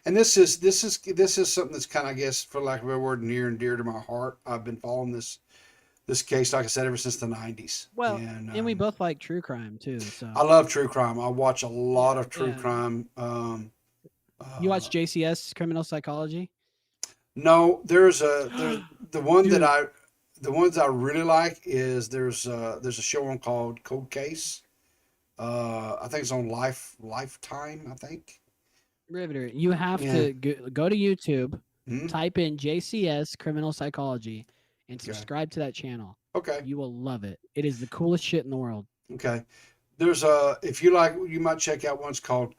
and this is something that's kind of, I guess, for lack of a better word, near and dear to my heart. I've been following this case, like I said, ever since the 90s. Well, and we both like true crime too. So I love true crime. I watch a lot of true yeah. crime. You watch JCS Criminal Psychology? No, there's the one that the ones I really like is there's a show on called Cold Case. I think it's on Lifetime, I think. Riveter. You have to go to YouTube, type in JCS Criminal Psychology, and subscribe to that channel. Okay. You will love it. It is the coolest shit in the world. Okay. There's if you like, you might check out one.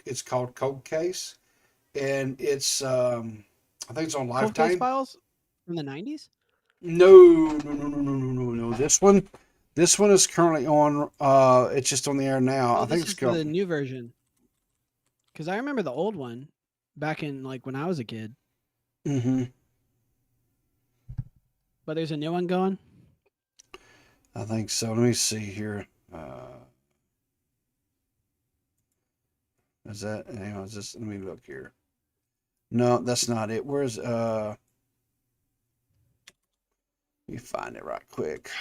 It's called Cold Case, and it's I think it's on Lifetime. Cold Case Files from the 90s? No. This one is currently on. It's just on the air now. I think it's called the new version. Because I remember the old one back in when I was a kid. Mm-hmm. But there's a new one going. I think so. Let me see here. Is that? Hang on. Is this? Let me look here. No, that's not it. Where's Let me find it right quick.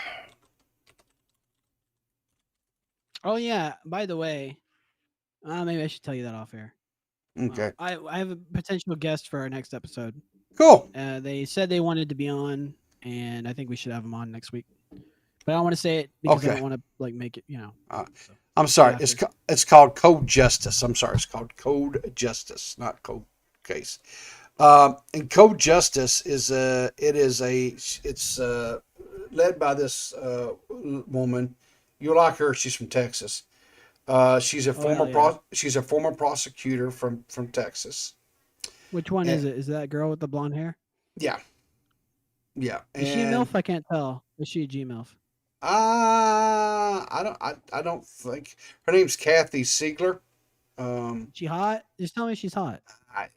Oh yeah. By the way, maybe I should tell you that off air. Okay. I have a potential guest for our next episode. Cool. They said they wanted to be on, and I think we should have them on next week. But I don't want to say it because I don't want to make it. I'm sorry. It's called Code Justice. I'm sorry. It's called Code Justice, not Code Case. And Code Justice is it's led by this woman. You'll like her. She's from Texas. She's a former prosecutor from Texas. Which one is it? Is that girl with the blonde hair? Yeah. Yeah. Is she a MILF? I can't tell. Is she a G-MILF? I don't think her name's Kathy Siegler. She hot? Just tell me she's hot. I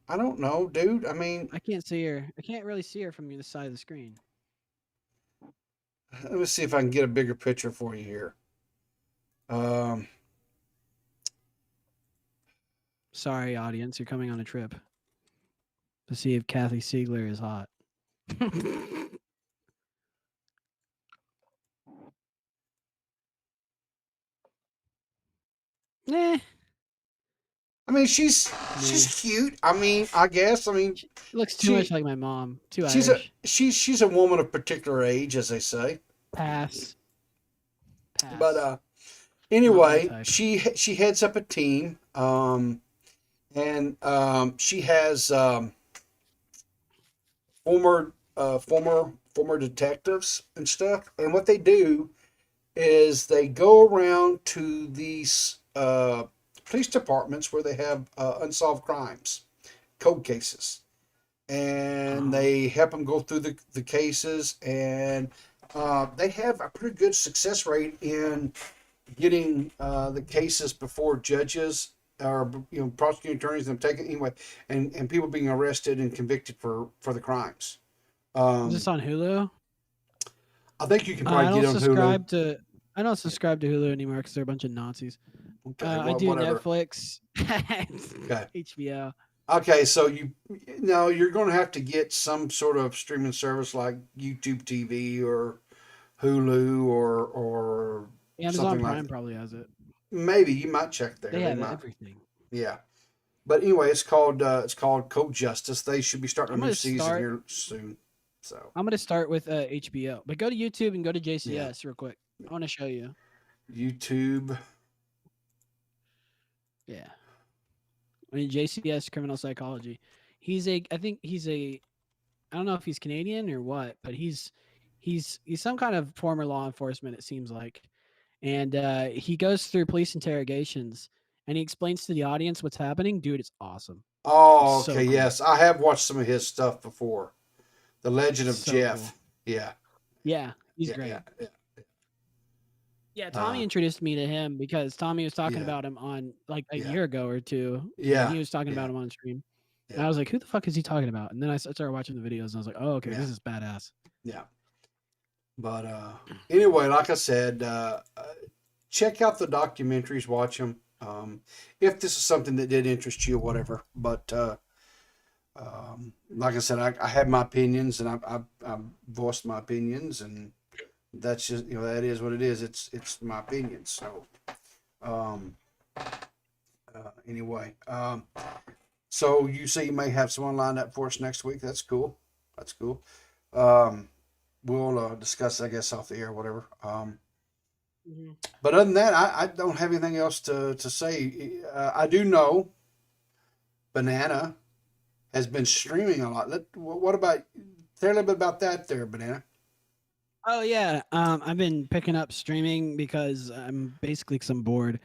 don't know, dude. I mean, I can't see her. I can't really see her from the side of the screen. Let me see if I can get a bigger picture for you here. Sorry, audience. You're coming on a trip to see if Kathy Siegler is hot. Eh. I mean, she's cute. I mean, I guess. I mean, she looks too much like my mom. Too Irish. She's a woman of particular age, as they say. Pass. But anyway, she heads up a team, and she has former detectives and stuff. And what they do is they go around to these police departments where they have unsolved crimes, cold cases, and they help them go through the cases, and they have a pretty good success rate in getting the cases before judges or prosecuting attorneys and taking anyway, and people being arrested and convicted for the crimes. Is this on Hulu? I think you can probably get on Hulu. I don't subscribe to Hulu anymore because they're a bunch of Nazis. Okay, I do whatever. Netflix, okay. HBO. Okay, so you're going to have to get some sort of streaming service like YouTube TV or Hulu or Amazon something Prime like that. probably has it. Maybe you might check there. They have might. everything. Yeah. But anyway, it's called Code Justice. They should be starting I'm a new gonna season start. here soon. So I'm gonna start with HBO, but go to YouTube and go to JCS Yeah. real quick. I want to show you. YouTube. Yeah. I mean, JCS criminal psychology. I think he's I don't know if he's Canadian or what, but he's some kind of former law enforcement, it seems like. And he goes through police interrogations and he explains to the audience what's happening. Dude, it's awesome. Oh, It's so okay. cool. Yes, I have watched some of his stuff before. The Legend of So Jeff. cool. Yeah. Yeah, he's Yeah, great. yeah. Yeah, Tommy introduced me to him because Tommy was talking Yeah. about him on like a Yeah. year ago or two. Yeah, And he was talking yeah. about him on stream. And Yeah. I was like, who the fuck is he talking about? And then I started watching the videos and I was like, oh, okay, Yeah. this is badass. Yeah. But anyway, like I said, check out the documentaries, watch them. If this is something that did interest you or whatever. But like I said, I have my opinions and I've voiced my opinions, and that's just, that is what it is. It's my opinion. So anyway, so you say you may have someone lined up for us next week. That's cool. That's cool. We'll discuss, I guess, off the air, whatever. But other than that, I don't have anything else to say. I do know Banana has been streaming a lot. What about, tell a little bit about that there, Banana. Oh yeah, I've been picking up streaming because I'm basically some bored.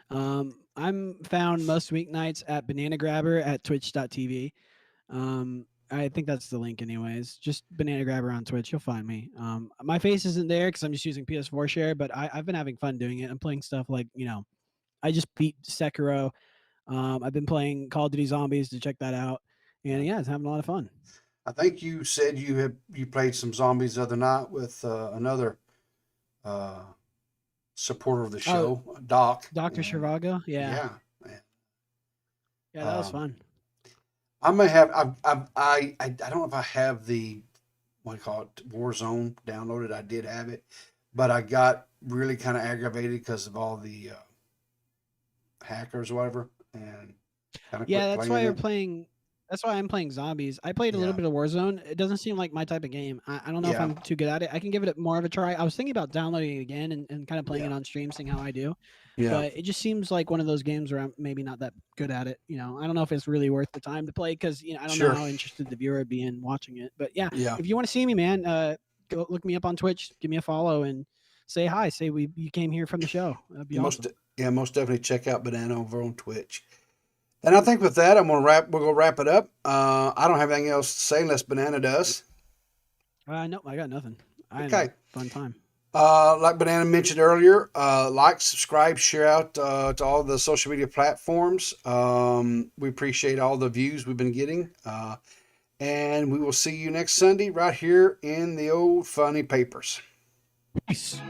I'm found most weeknights at Banana Grabber at twitch.tv. I think that's the link anyways. Just Banana Grabber on Twitch, you'll find me. My face isn't there because I'm just using PS4 share, but I've been having fun doing it. I'm playing stuff like, I just beat Sekiro. I've been playing Call of Duty Zombies to check that out. And yeah, it's having a lot of fun. I think you said you played some zombies the other night with another supporter of the show, Doc. DrSharvago. Yeah. Yeah. Yeah, that was fun. I may have. I don't know if I have the, what do you call it, Warzone downloaded. I did have it, but I got really kind of aggravated because of all the hackers or whatever, and kind of that's why That's why I'm playing zombies. I played a little bit of Warzone. It doesn't seem like my type of game. I don't know if I'm too good at it. I can give it more of a try. I was thinking about downloading it again and kind of playing it on stream, seeing how I do. Yeah. But it just seems like one of those games where I'm maybe not that good at it. I don't know if it's really worth the time to play because I don't know how interested the viewer would be in watching it. But yeah, if you want to see me, man, go look me up on Twitch, give me a follow, and say hi. Say you came here from the show. That'd be awesome. Most definitely check out Banana over on Twitch. And I think with that, we're gonna wrap it up. I don't have anything else to say unless Banana does. No, I got nothing. I had a fun time. Like Banana mentioned earlier, like, subscribe, share out to all the social media platforms. We appreciate all the views we've been getting. And we will see you next Sunday right here in the old funny papers. Peace.